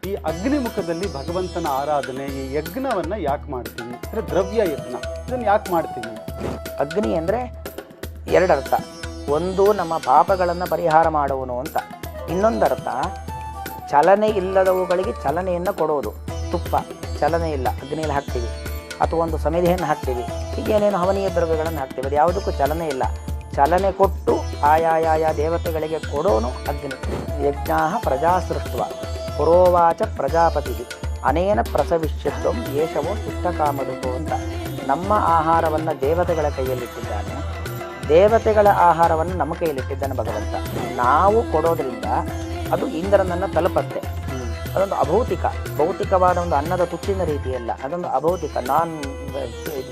ಈ ಅಗ್ನಿಮುಖದಲ್ಲಿ ಭಗವಂತನ ಆರಾಧನೆ, ಈ ಯಜ್ಞವನ್ನು ಯಾಕೆ ಮಾಡ್ತೀವಿ? ಅಂದರೆ ದ್ರವ್ಯ ಯಜ್ಞ, ಇದನ್ನು ಯಾಕೆ ಮಾಡ್ತೀವಿ? ಅಗ್ನಿ ಅಂದರೆ ಎರಡರ್ಥ. ಒಂದು, ನಮ್ಮ ಪಾಪಗಳನ್ನು ಪರಿಹಾರ ಮಾಡುವನು ಅಂತ. ಇನ್ನೊಂದರ್ಥ, ಚಲನೆ ಇಲ್ಲದವುಗಳಿಗೆ ಚಲನೆಯನ್ನು ಕೊಡೋದು. ತುಪ್ಪ ಚಲನೆ ಇಲ್ಲ, ಅಗ್ನಿಯಲ್ಲಿ ಹಾಕ್ತೀವಿ. ಅಥವಾ ಒಂದು ಸಮಿಧಿಯನ್ನು ಹಾಕ್ತೀವಿ, ಹೀಗೇನೇನು ಹವನೀಯ ದ್ರವ್ಯಗಳನ್ನು ಹಾಕ್ತೀವಿ. ಅದು ಯಾವುದಕ್ಕೂ ಚಲನೆ ಇಲ್ಲ. ಚಲನೆ ಕೊಟ್ಟು ಆಯಾ ದೇವತೆಗಳಿಗೆ ಕೊಡೋನು ಅಗ್ನಿ. ಯಜ್ಞಾ ಪ್ರಜಾ ಸೃಷ್ಟ್ವ ಪುರೋವಾಚ ಪ್ರಜಾಪತಿ ಅನೇನ ಪ್ರಸವಿಷ್ಯತ್ವ ಯೇಷವೋ ಶಿಷ್ಟಕಾಮದುಕೋ ಅಂತ. ನಮ್ಮ ಆಹಾರವನ್ನು ದೇವತೆಗಳ ಕೈಯಲ್ಲಿಟ್ಟಿದ್ದಾನೆ, ದೇವತೆಗಳ ಆಹಾರವನ್ನು ನಮ್ಮ ಕೈಯಲ್ಲಿಟ್ಟಿದ್ದಾನೆ ಭಗವಂತ. ನಾವು ಕೊಡೋದ್ರಿಂದ ಅದು ಇಂದ್ರನನ್ನು ತಲುಪತ್ತೆ. ಅದೊಂದು ಅಭೌತಿಕ, ಭೌತಿಕವಾದ ಒಂದು ಅನ್ನದ ತುತ್ತಿನ ರೀತಿಯಲ್ಲ. ಅದೊಂದು ಅಭೌತಿಕ, ನಾನ್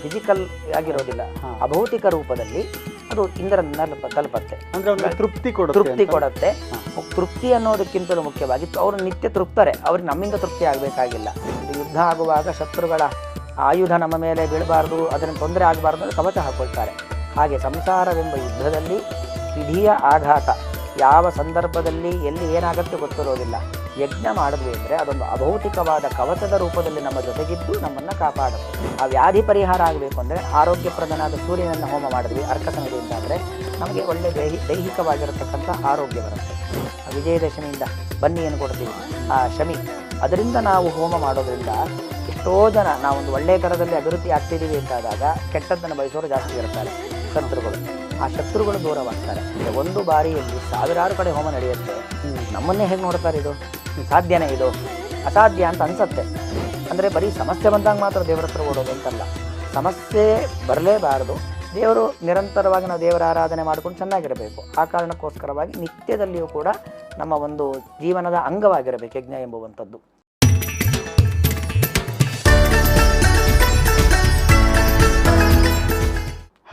ಫಿಸಿಕಲ್ ಆಗಿರೋದಿಲ್ಲ, ಅಭೌತಿಕ ರೂಪದಲ್ಲಿ ಅದು ಇಂದ್ರನ ತಲುಪತ್ತೆ. ಅಂದರೆ ತೃಪ್ತಿ ಕೊಡುತ್ತೆ. ತೃಪ್ತಿ ಅನ್ನೋದಕ್ಕಿಂತಲೂ ಮುಖ್ಯವಾಗಿ ಅವರು ನಿತ್ಯ ತೃಪ್ತರೆ. ಅವ್ರಿಗೆ ನಮ್ಮಿಂದ ತೃಪ್ತಿ ಆಗಬೇಕಾಗಿಲ್ಲ. ಯುದ್ಧ ಆಗುವಾಗ ಶತ್ರುಗಳ ಆಯುಧ ನಮ್ಮ ಮೇಲೆ ಬೀಳಬಾರ್ದು, ಅದನ್ನು ತೊಂದರೆ ಆಗಬಾರ್ದು ಅಂತ ಕವಚ ಹಾಕೊಳ್ತಾರೆ. ಹಾಗೆ ಸಂಸಾರವೆಂಬ ಯುದ್ಧದಲ್ಲಿ ವಿಧಿಯ ಆಘಾತ ಯಾವ ಸಂದರ್ಭದಲ್ಲಿ ಎಲ್ಲಿ ಏನಾಗುತ್ತೆ ಗೊತ್ತಿರೋದಿಲ್ಲ. ಯಜ್ಞ ಮಾಡಿದ್ವಿ ಅಂದರೆ ಅದೊಂದು ಅಭೌತಿಕವಾದ ಕವಚದ ರೂಪದಲ್ಲಿ ನಮ್ಮ ಜೊತೆಗಿದ್ದು ನಮ್ಮನ್ನು ಕಾಪಾಡುತ್ತೆ. ಆ ವ್ಯಾಧಿ ಪರಿಹಾರ ಆಗಬೇಕು ಅಂದರೆ ಆರೋಗ್ಯಪ್ರದನಾದ ಸೂರ್ಯನನ್ನು ಹೋಮ ಮಾಡಿದ್ವಿ ಅರ್ಕ ಸಮಿತಿಯಿಂದ ಅಂದರೆ ನಮಗೆ ಒಳ್ಳೆ ದೈಹಿಕವಾಗಿರತಕ್ಕಂಥ ಆರೋಗ್ಯ ಬರುತ್ತೆ. ವಿಜಯದಶಮಿಯಿಂದ ಬನ್ನಿಯನ್ನು ಕೊಡ್ತೀವಿ, ಆ ಶಮಿ, ಅದರಿಂದ ನಾವು ಹೋಮ ಮಾಡೋದ್ರಿಂದ ಎಷ್ಟೋ ಜನ ನಾವೊಂದು ಒಳ್ಳೆಯ ಥರದಲ್ಲಿ ಅಭಿವೃದ್ಧಿ ಆಗ್ತಿದ್ದೀವಿ ಅಂತಾದಾಗ ಕೆಟ್ಟದ್ದನ್ನು ಬಯಸೋರು ಜಾಸ್ತಿ ಇರ್ತಾರೆ ಶತ್ರುಗಳು. ಆ ಶತ್ರುಗಳು ದೂರವಾಗ್ತಾರೆ. ಒಂದು ಬಾರಿಯಲ್ಲಿ ಸಾವಿರಾರು ಕಡೆ ಹೋಮ ನಡೆಯುತ್ತೆ. ನಮ್ಮನ್ನೇ ಹೇಗೆ ನೋಡ್ತಾರೆ? ಇದು ಸಾಧ್ಯನೇ? ಇದು ಅಸಾಧ್ಯ ಅಂತ ಅನ್ಸತ್ತೆ. ಅಂದರೆ ಬರೀ ಸಮಸ್ಯೆ ಬಂದಾಗ ಮಾತ್ರ ದೇವರ ಹತ್ರ ಓಡೋದು ಅಂತಲ್ಲ. ಸಮಸ್ಯೆ ಬರಲೇಬಾರದು. ದೇವರು ನಿರಂತರವಾಗಿ ನಾವು ದೇವರ ಆರಾಧನೆ ಮಾಡ್ಕೊಂಡು ಚೆನ್ನಾಗಿರಬೇಕು. ಆ ಕಾರಣಕ್ಕೋಸ್ಕರವಾಗಿ ನಿತ್ಯದಲ್ಲಿಯೂ ಕೂಡ ನಮ್ಮ ಒಂದು ಜೀವನದ ಅಂಗವಾಗಿರಬೇಕು ಯಜ್ಞ ಎಂಬುವಂಥದ್ದು.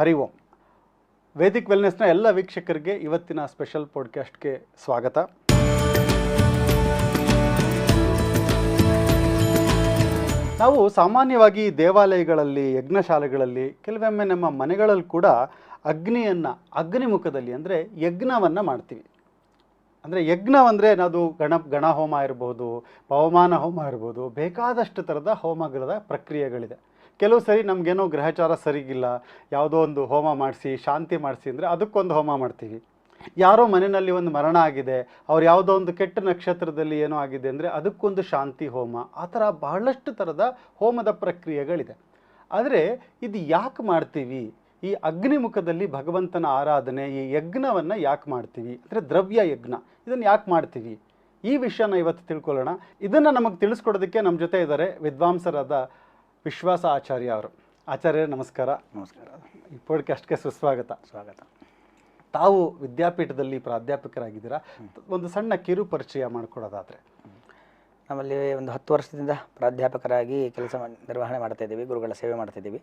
ಹರಿ ಓಂ. ವೇದಿಕ್ ವೆಲ್ನೆಸ್ನ ಎಲ್ಲ ವೀಕ್ಷಕರಿಗೆ ಇವತ್ತಿನ ಸ್ಪೆಷಲ್ ಪಾಡ್ಕಾಸ್ಟ್ಗೆ ಸ್ವಾಗತ. ನಾವು ಸಾಮಾನ್ಯವಾಗಿ ದೇವಾಲಯಗಳಲ್ಲಿ, ಯಜ್ಞಶಾಲೆಗಳಲ್ಲಿ, ಕೆಲವೊಮ್ಮೆ ನಮ್ಮ ಮನೆಗಳಲ್ಲಿ ಕೂಡ ಅಗ್ನಿಮುಖದಲ್ಲಿ ಅಂದರೆ ಯಜ್ಞವನ್ನು ಮಾಡ್ತೀವಿ. ಅಂದರೆ ಯಜ್ಞವಂದರೆ ಅದು ಗಣ ಹೋಮ ಇರ್ಬೋದು, ಪವಮಾನ ಹೋಮ ಇರ್ಬೋದು, ಬೇಕಾದಷ್ಟು ಥರದ ಹೋಮಗಳ ಪ್ರಕ್ರಿಯೆಗಳಿದೆ. ಕೆಲವು ಸರಿ ನಮಗೇನೋ ಗ್ರಹಚಾರ ಸರಿಗಿಲ್ಲ, ಯಾವುದೋ ಒಂದು ಹೋಮ ಮಾಡಿಸಿ ಶಾಂತಿ ಮಾಡಿಸಿ ಅಂದರೆ ಅದಕ್ಕೊಂದು ಹೋಮ ಮಾಡ್ತೀವಿ. ಯಾರೋ ಮನೆಯಲ್ಲಿ ಒಂದು ಮರಣ ಆಗಿದೆ, ಅವ್ರು ಯಾವುದೋ ಒಂದು ಕೆಟ್ಟ ನಕ್ಷತ್ರದಲ್ಲಿ ಏನೋ ಆಗಿದೆ ಅಂದರೆ ಅದಕ್ಕೊಂದು ಶಾಂತಿ ಹೋಮ. ಆ ಥರ ಬಹಳಷ್ಟು ಥರದ ಹೋಮದ ಪ್ರಕ್ರಿಯೆಗಳಿದೆ. ಆದರೆ ಇದು ಯಾಕೆ ಮಾಡ್ತೀವಿ? ಈ ಅಗ್ನಿಮುಖದಲ್ಲಿ ಭಗವಂತನ ಆರಾಧನೆ, ಈ ಯಜ್ಞವನ್ನು ಯಾಕೆ ಮಾಡ್ತೀವಿ? ಅಂದರೆ ದ್ರವ್ಯ ಯಜ್ಞ, ಇದನ್ನು ಯಾಕೆ ಮಾಡ್ತೀವಿ? ಈ ವಿಷಯನ ಇವತ್ತು ತಿಳ್ಕೊಳ್ಳೋಣ. ಇದನ್ನು ನಮಗೆ ತಿಳಿಸ್ಕೊಡೋದಕ್ಕೆ ನಮ್ಮ ಜೊತೆ ಇದ್ದಾರೆ ವಿದ್ವಾಂಸರಾದ ವಿಶ್ವಾಸ ಆಚಾರ್ಯ ಅವರು. ಆಚಾರ್ಯ ನಮಸ್ಕಾರ. ನಮಸ್ಕಾರ. ಈ ಪಾಡ್ಕಾಸ್ಟ್ಗೆ ಸುಸ್ವಾಗತ. ಸ್ವಾಗತ. ತಾವು ವಿದ್ಯಾಪೀಠದಲ್ಲಿ ಪ್ರಾಧ್ಯಾಪಕರಾಗಿದ್ದೀರಾ. ಒಂದು ಸಣ್ಣ ಕಿರು ಪರಿಚಯ ಮಾಡಿಕೊಡೋದಾದರೆ. ನಮ್ಮಲ್ಲಿ ಒಂದು 10 ವರ್ಷದಿಂದ ಪ್ರಾಧ್ಯಾಪಕರಾಗಿ ಕೆಲಸ ನಿರ್ವಹಣೆ ಮಾಡ್ತಾ ಇದ್ದೀವಿ, ಗುರುಗಳ ಸೇವೆ ಮಾಡ್ತಾ ಇದ್ದೀವಿ.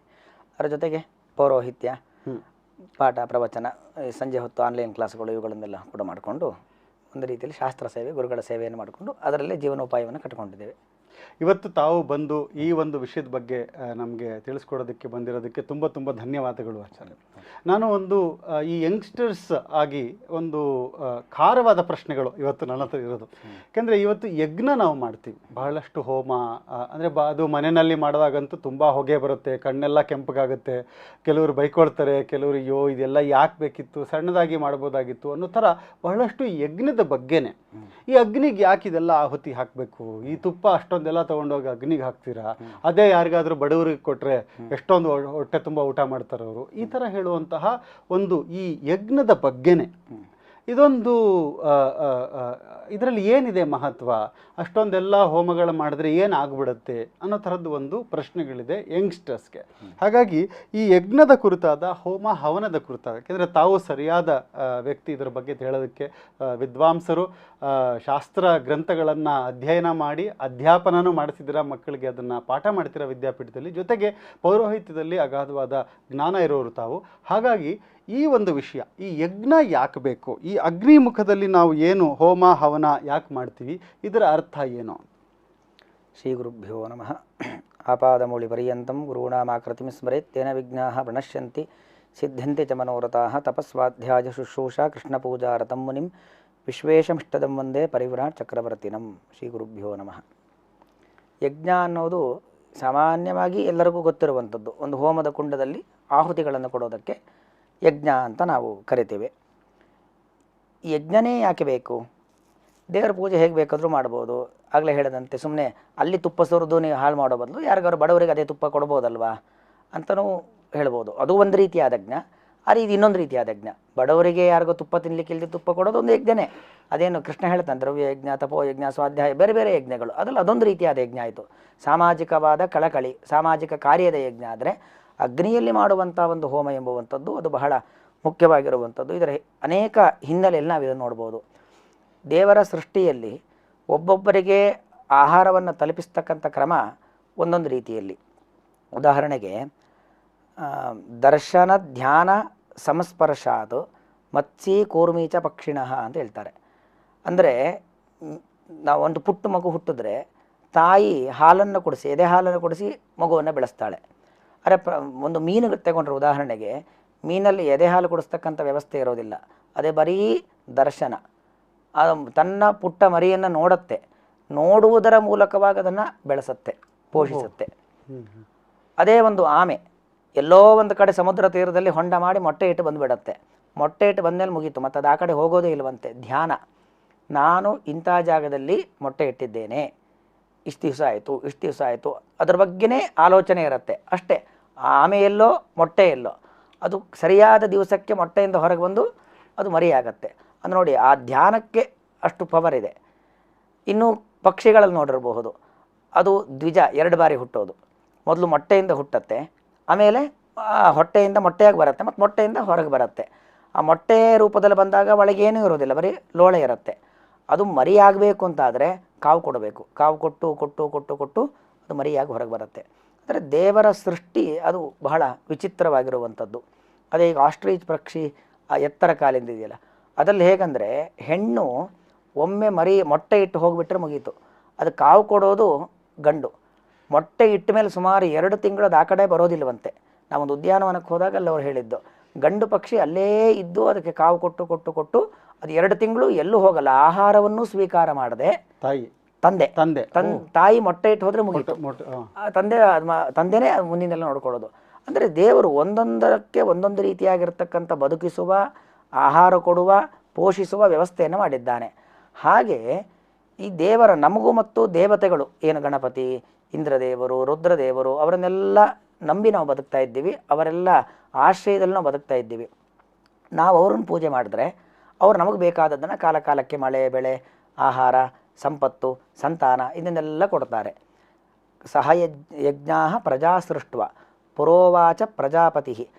ಅದರ ಜೊತೆಗೆ ಪೌರೋಹಿತ್ಯ, ಪಾಠ ಪ್ರವಚನ, ಸಂಜೆ ಹೊತ್ತು ಆನ್ಲೈನ್ ಕ್ಲಾಸ್ಗಳು ಇವುಗಳನ್ನೆಲ್ಲ ಕೂಡ ಮಾಡಿಕೊಂಡು ಒಂದು ರೀತಿಯಲ್ಲಿ ಶಾಸ್ತ್ರ ಸೇವೆ, ಗುರುಗಳ ಸೇವೆಯನ್ನು ಮಾಡಿಕೊಂಡು ಅದರಲ್ಲೇ ಜೀವನೋಪಾಯವನ್ನು ಕಟ್ಟಿಕೊಂಡಿದ್ದೇವೆ. ಇವತ್ತು ತಾವು ಬಂದು ಈ ಒಂದು ವಿಷಯದ ಬಗ್ಗೆ ನಮಗೆ ತಿಳಿಸ್ಕೊಡೋದಕ್ಕೆ ಬಂದಿರೋದಕ್ಕೆ ತುಂಬ ತುಂಬ ಧನ್ಯವಾದಗಳು ಆಚಾರ್ಯ. ನಾನು ಈ ಯಂಗ್ಸ್ಟರ್ಸ್ ಆಗಿ ಒಂದು ಖಾರವಾದ ಪ್ರಶ್ನೆಗಳು ಇವತ್ತು ನನ್ನ ಹತ್ರ ಇರೋದು. ಯಾಕೆಂದರೆ ಇವತ್ತು ಯಜ್ಞ ನಾವು ಮಾಡ್ತೀವಿ, ಬಹಳಷ್ಟು ಹೋಮ, ಅಂದರೆ ಅದು ಮನೆಯಲ್ಲಿ ಮಾಡುವಾಗಂತೂ ತುಂಬ ಹೊಗೆ ಬರುತ್ತೆ, ಕಣ್ಣೆಲ್ಲ ಕೆಂಪಗಾಗುತ್ತೆ, ಕೆಲವರು ಬೈಕೊಳ್ತಾರೆ, ಕೆಲವರು ಅಯ್ಯೋ ಇದೆಲ್ಲ ಯಾಕೆ ಬೇಕಿತ್ತು, ಸಣ್ಣದಾಗಿ ಮಾಡ್ಬೋದಾಗಿತ್ತು ಅನ್ನೋ ಥರ ಬಹಳಷ್ಟು ಯಜ್ಞದ ಬಗ್ಗೆನೇ. ಈ ಅಗ್ನಿಗೆ ಯಾಕೆ ಇದೆಲ್ಲ ಆಹುತಿ ಹಾಕಬೇಕು? ಈ ತುಪ್ಪ ಅಷ್ಟೊಂದೆಲ್ಲ ತೊಗೊಂಡೋಗಿ ಅಗ್ನಿಗೆ ಹಾಕ್ತೀರಾ? ಅದೇ ಯಾರಿಗಾದ್ರೂ ಬಡವರಿಗೆ ಕೊಟ್ಟರೆ ಎಷ್ಟೊಂದು ಹೊಟ್ಟೆ ತುಂಬ ಊಟ ಮಾಡ್ತಾರೆ ಅವರು. ಈ ಥರ ಹೇಳುವಂತಹ ಈ ಯಜ್ಞದ ಬಗ್ಗೆನೇ ಇದೊಂದು ಇದರಲ್ಲಿ ಏನಿದೆ ಮಹತ್ವ, ಅಷ್ಟೊಂದೆಲ್ಲ ಹೋಮಗಳು ಮಾಡಿದ್ರೆ ಏನಾಗ್ಬಿಡುತ್ತೆ ಅನ್ನೋ ಥರದ್ದು ಒಂದು ಪ್ರಶ್ನೆಗಳಿದೆ ಯಂಗ್ಸ್ಟರ್ಸ್ಗೆ. ಹಾಗಾಗಿ ಈ ಯಜ್ಞದ ಕುರಿತಾದ ಹೋಮ ಹವನದ ಕುರಿತಾದ, ಯಾಕೆಂದರೆ ತಾವು ಸರಿಯಾದ ವ್ಯಕ್ತಿ ಇದರ ಬಗ್ಗೆ ಹೇಳೋದಕ್ಕೆ. ವಿದ್ವಾಂಸರು, ಶಾಸ್ತ್ರ ಗ್ರಂಥಗಳನ್ನು ಅಧ್ಯಯನ ಮಾಡಿ ಅಧ್ಯಾಪನನೂ ಮಾಡಿಸಿದಿರ, ಮಕ್ಕಳಿಗೆ ಅದನ್ನು ಪಾಠ ಮಾಡ್ತಿರೋ ವಿದ್ಯಾಪೀಠದಲ್ಲಿ, ಜೊತೆಗೆ ಪೌರೋಹಿತ್ಯದಲ್ಲಿ ಅಗಾಧವಾದ ಜ್ಞಾನ ಇರೋರು ತಾವು. ಹಾಗಾಗಿ ಈ ಒಂದು ವಿಷಯ, ಈ ಯಜ್ಞ ಯಾಕೆ ಬೇಕು, ಈ ಅಗ್ನಿಮುಖದಲ್ಲಿ ನಾವು ಏನು ಹೋಮ ಹವನ ಯಾಕೆ ಮಾಡ್ತೀವಿ, ಇದರ ಅರ್ಥ ಏನು? ಶ್ರೀ ಗುರುಭ್ಯೋ ನಮಃ. ಆಪಾದಮೌಳಿ ಪರ್ಯಂತಂ ಗುರುಣಾಮಾಕೃತಿಂ ಸ್ಮರೇತ್ ತೇನ ವಿಘ್ನಾಃ ಪ್ರಣಶ್ಯಂತಿ ಸಿದ್ಧ್ಯಂತೆ ಚ ಮನೋರಥಾಃ. ತಪಸ್ವಾಧ್ಯಾಯ ಶುಶ್ರೂಷಾ ಕೃಷ್ಣಪೂಜಾರತಂ ಮುನಿಂ ವಿಶ್ವೇಶಮಿಷ್ಟದಂ ವಂದೇ ಪರಿವ್ರಾಟ್ ಚಕ್ರವರ್ತಿನಂ. ಶ್ರೀ ಗುರುಭ್ಯೋ ನಮಃ. ಯಜ್ಞ ಅನ್ನೋದು ಸಾಮಾನ್ಯವಾಗಿ ಎಲ್ಲರಿಗೂ ಗೊತ್ತಿರುವಂಥದ್ದು. ಒಂದು ಹೋಮದ ಕುಂಡದಲ್ಲಿ ಆಹುತಿಗಳನ್ನು ಕೊಡೋದಕ್ಕೆ ಯಜ್ಞ ಅಂತ ನಾವು ಕರಿತೇವೆ. ಯಜ್ಞನೇ ಯಾಕೆ ಬೇಕು? ದೇವರ ಪೂಜೆ ಹೇಗೆ ಬೇಕಾದರೂ ಮಾಡ್ಬೋದು. ಆಗಲೇ ಹೇಳಿದಂತೆ ಸುಮ್ಮನೆ ಅಲ್ಲಿ ತುಪ್ಪ ಸುರಿದು ನೀವು ಹಾಳು ಮಾಡೋ ಬದಲು ಯಾರಿಗಾರು ಬಡವರಿಗೆ ಅದೇ ತುಪ್ಪ ಕೊಡ್ಬೋದಲ್ವಾ ಅಂತಲೂ ಹೇಳ್ಬೋದು. ಅದು ಒಂದು ರೀತಿಯಾದ ಯಜ್ಞ. ಆದರೆ ಇದು ಇನ್ನೊಂದು ರೀತಿಯಾದ ಯಜ್ಞ. ಬಡವರಿಗೆ ಯಾರಿಗೋ ತುಪ್ಪ ತಿನ್ನಲಿಕ್ಕೆ ಇಲ್ಲದೆ ತುಪ್ಪ ಕೊಡೋದು ಒಂದು ಯಜ್ಞನೇ. ಅದೇನು ಕೃಷ್ಣ ಹೇಳ್ತಾನೆ, ದ್ರವ್ಯ ಯಜ್ಞ, ತಪೋ ಯಜ್ಞ, ಸ್ವಾಧ್ಯಾಯ, ಬೇರೆ ಬೇರೆ ಯಜ್ಞಗಳು. ಅದರಲ್ಲಿ ಅದೊಂದು ರೀತಿಯಾದ ಯಜ್ಞ ಆಯಿತು. ಸಾಮಾಜಿಕವಾದ ಕಳಕಳಿ, ಸಾಮಾಜಿಕ ಕಾರ್ಯದ ಯಜ್ಞ. ಆದರೆ ಅಗ್ನಿಯಲ್ಲಿ ಮಾಡುವಂಥ ಒಂದು ಹೋಮ ಎಂಬುವಂಥದ್ದು ಅದು ಬಹಳ ಮುಖ್ಯವಾಗಿರುವಂಥದ್ದು. ಇದರ ಅನೇಕ ಹಿನ್ನೆಲೆಯಲ್ಲಿ ನಾವು ಇದನ್ನು ನೋಡ್ಬೋದು. ದೇವರ ಸೃಷ್ಟಿಯಲ್ಲಿ ಒಬ್ಬೊಬ್ಬರಿಗೆ ಆಹಾರವನ್ನು ತಲುಪಿಸ್ತಕ್ಕಂಥ ಕ್ರಮ ಒಂದೊಂದು ರೀತಿಯಲ್ಲಿ. ಉದಾಹರಣೆಗೆ ದರ್ಶನ ಧ್ಯಾನ ಸಂಸ್ಪರ್ಶಾತ್ ಮತ್ಸ್ಯ ಕೂರ್ಮೀಚ ಪಕ್ಷಿಣಃ ಅಂತ ಹೇಳ್ತಾರೆ. ಅಂದರೆ ನಾವು ಒಂದು ಪುಟ್ಟ ಮಗು ಹುಟ್ಟಿದ್ರೆ ತಾಯಿ ಹಾಲನ್ನು ಕುಡಿಸಿ, ಎದೆ ಹಾಲನ್ನು ಕುಡಿಸಿ ಮಗುವನ್ನು ಬೆಳೆಸ್ತಾಳೆ. ಅರೆ ಒಂದು ಮೀನು ತಗೊಂಡ್ರೆ ಉದಾಹರಣೆಗೆ, ಮೀನಲ್ಲಿ ಎದೆ ಹಾಲು ಕುಡಿಸ್ತಕ್ಕಂಥ ವ್ಯವಸ್ಥೆ ಇರೋದಿಲ್ಲ. ಅದೇ ಬರೀ ದರ್ಶನ. ತನ್ನ ಪುಟ್ಟ ಮರಿಯನ್ನು ನೋಡುತ್ತೆ, ನೋಡುವುದರ ಮೂಲಕವಾಗಿ ಅದನ್ನು ಬೆಳೆಸುತ್ತೆ, ಪೋಷಿಸುತ್ತೆ. ಅದೇ ಒಂದು ಆಮೆ ಎಲ್ಲೋ ಒಂದು ಕಡೆ ಸಮುದ್ರ ತೀರದಲ್ಲಿ ಹೊಂಡ ಮಾಡಿ ಮೊಟ್ಟೆ ಇಟ್ಟು ಬಂದುಬಿಡತ್ತೆ. ಮೊಟ್ಟೆ ಇಟ್ಟು ಬಂದಮೇಲೆ ಮುಗೀತು, ಮತ್ತು ಅದು ಆ ಕಡೆ ಹೋಗೋದೇ ಇಲ್ಲವಂತೆ. ಧ್ಯಾನ, ನಾನು ಇಂಥ ಜಾಗದಲ್ಲಿ ಮೊಟ್ಟೆ ಇಟ್ಟಿದ್ದೇನೆ, ಇಷ್ಟು ದಿವಸ ಆಯಿತು, ಇಷ್ಟು ದಿವಸ ಆಯಿತು, ಅದ್ರ ಬಗ್ಗೆನೇ ಆಲೋಚನೆ ಇರುತ್ತೆ ಅಷ್ಟೇ. ಆಮೆ ಎಲ್ಲೋ ಮೊಟ್ಟೆ ಎಲ್ಲೋ, ಅದು ಸರಿಯಾದ ದಿವಸಕ್ಕೆ ಮೊಟ್ಟೆಯಿಂದ ಹೊರಗೆ ಬಂದು ಅದು ಮರಿಯಾಗತ್ತೆ. ಅದು ನೋಡಿ, ಆ ಧ್ಯಾನಕ್ಕೆ ಅಷ್ಟು ಪವರ್ ಇದೆ. ಇನ್ನು ಪಕ್ಷಿಗಳಲ್ಲಿ ನೋಡಿರಬಹುದು, ಅದು ದ್ವಿಜ, 2 ಬಾರಿ ಹುಟ್ಟೋದು. ಮೊದಲು ಮೊಟ್ಟೆಯಿಂದ ಹುಟ್ಟತ್ತೆ, ಆಮೇಲೆ ಹೊಟ್ಟೆಯಿಂದ ಮೊಟ್ಟೆಯಾಗಿ ಬರುತ್ತೆ, ಮತ್ತು ಮೊಟ್ಟೆಯಿಂದ ಹೊರಗೆ ಬರುತ್ತೆ. ಆ ಮೊಟ್ಟೆ ರೂಪದಲ್ಲಿ ಬಂದಾಗ ಒಳಗೇನೂ ಇರೋದಿಲ್ಲ, ಬರೀ ಲೋಳೆ ಇರುತ್ತೆ. ಅದು ಮರಿಯಾಗಬೇಕು ಅಂತಾದರೆ ಕಾವು ಕೊಡಬೇಕು. ಕಾವು ಕೊಟ್ಟು ಕೊಟ್ಟು ಕೊಟ್ಟು ಕೊಟ್ಟು ಅದು ಮರಿಯಾಗಿ ಹೊರಗೆ ಬರುತ್ತೆ. ಅಂದರೆ ದೇವರ ಸೃಷ್ಟಿ ಅದು ಬಹಳ ವಿಚಿತ್ರವಾಗಿರುವಂಥದ್ದು. ಅದೇ ಈಗ ಆಸ್ಟ್ರಿಚ್ ಪಕ್ಷಿ ಆ ಎತ್ತರ ಕಾಲಿಂದ ಇದೆಯಲ್ಲ, ಅದರಲ್ಲಿ ಹೇಗಂದರೆ ಹೆಣ್ಣು ಒಮ್ಮೆ ಮೊಟ್ಟೆ ಇಟ್ಟು ಹೋಗಿಬಿಟ್ರೆ ಮುಗೀತು. ಅದು ಕಾವು ಕೊಡೋದು ಗಂಡು. ಮೊಟ್ಟೆ ಇಟ್ಟ ಮೇಲೆ ಸುಮಾರು 2 ತಿಂಗಳು ಅದು ಆ ಕಡೆ ಬರೋದಿಲ್ಲವಂತೆ. ನಾವೊಂದು ಉದ್ಯಾನವನಕ್ಕೆ ಹೋದಾಗ ಅಲ್ಲಿ ಅವ್ರು ಹೇಳಿದ್ದು, ಗಂಡು ಪಕ್ಷಿ ಅಲ್ಲೇ ಇದ್ದು ಅದಕ್ಕೆ ಕಾವು ಕೊಟ್ಟು ಕೊಟ್ಟು ಕೊಟ್ಟು ಅದು 2 ತಿಂಗಳು ಎಲ್ಲೂ ಹೋಗಲ್ಲ. ಆಹಾರವನ್ನು ಸ್ವೀಕಾರ ಮಾಡದೆ ತಾಯಿ ಮೊಟ್ಟೆ ಇಟ್ಟು ಹೋದರೆ ಮುಗೀತು. ತಂದೆನೇ ಮುಂದಿನೆಲ್ಲ ನೋಡ್ಕೊಳ್ಳೋದು. ಅಂದರೆ ದೇವರು ಒಂದೊಂದಕ್ಕೆ ಒಂದೊಂದು ರೀತಿಯಾಗಿರ್ತಕ್ಕಂಥ ಬದುಕಿಸುವ, ಆಹಾರ ಕೊಡುವ, ಪೋಷಿಸುವ ವ್ಯವಸ್ಥೆಯನ್ನು ಮಾಡಿದ್ದಾನೆ. ಹಾಗೆ ಈ ದೇವರ ನಮಗೂ ಮತ್ತು ದೇವತೆಗಳು ಏನು ಗಣಪತಿ, ಇಂದ್ರದೇವರು, ರುದ್ರದೇವರು, ಅವರನ್ನೆಲ್ಲ ನಂಬಿ ನಾವು ಬದುಕ್ತಾ ಇದ್ದೀವಿ. ಅವರೆಲ್ಲ ಆಶ್ರಯದಲ್ಲಿ ನಾವು ಬದುಕ್ತಾ ಇದ್ದೀವಿ. ನಾವು ಅವ್ರನ್ನ ಪೂಜೆ ಮಾಡಿದ್ರೆ ಅವ್ರು ನಮಗೆ ಬೇಕಾದದ್ದನ್ನು ಕಾಲ ಕಾಲಕ್ಕೆ ಮಳೆ, ಬೆಳೆ, ಆಹಾರ, ಸಂಪತ್ತು, ಸಂತಾನ ಇದನ್ನೆಲ್ಲ ಕೊಡ್ತಾರೆ. ಸಹ ಯಜ್ಞಾ ಪ್ರಜಾ ಸೃಷ್ಟ್ವ ಪುರೋವಾಚ ಪ್ರಜಾಪತಿ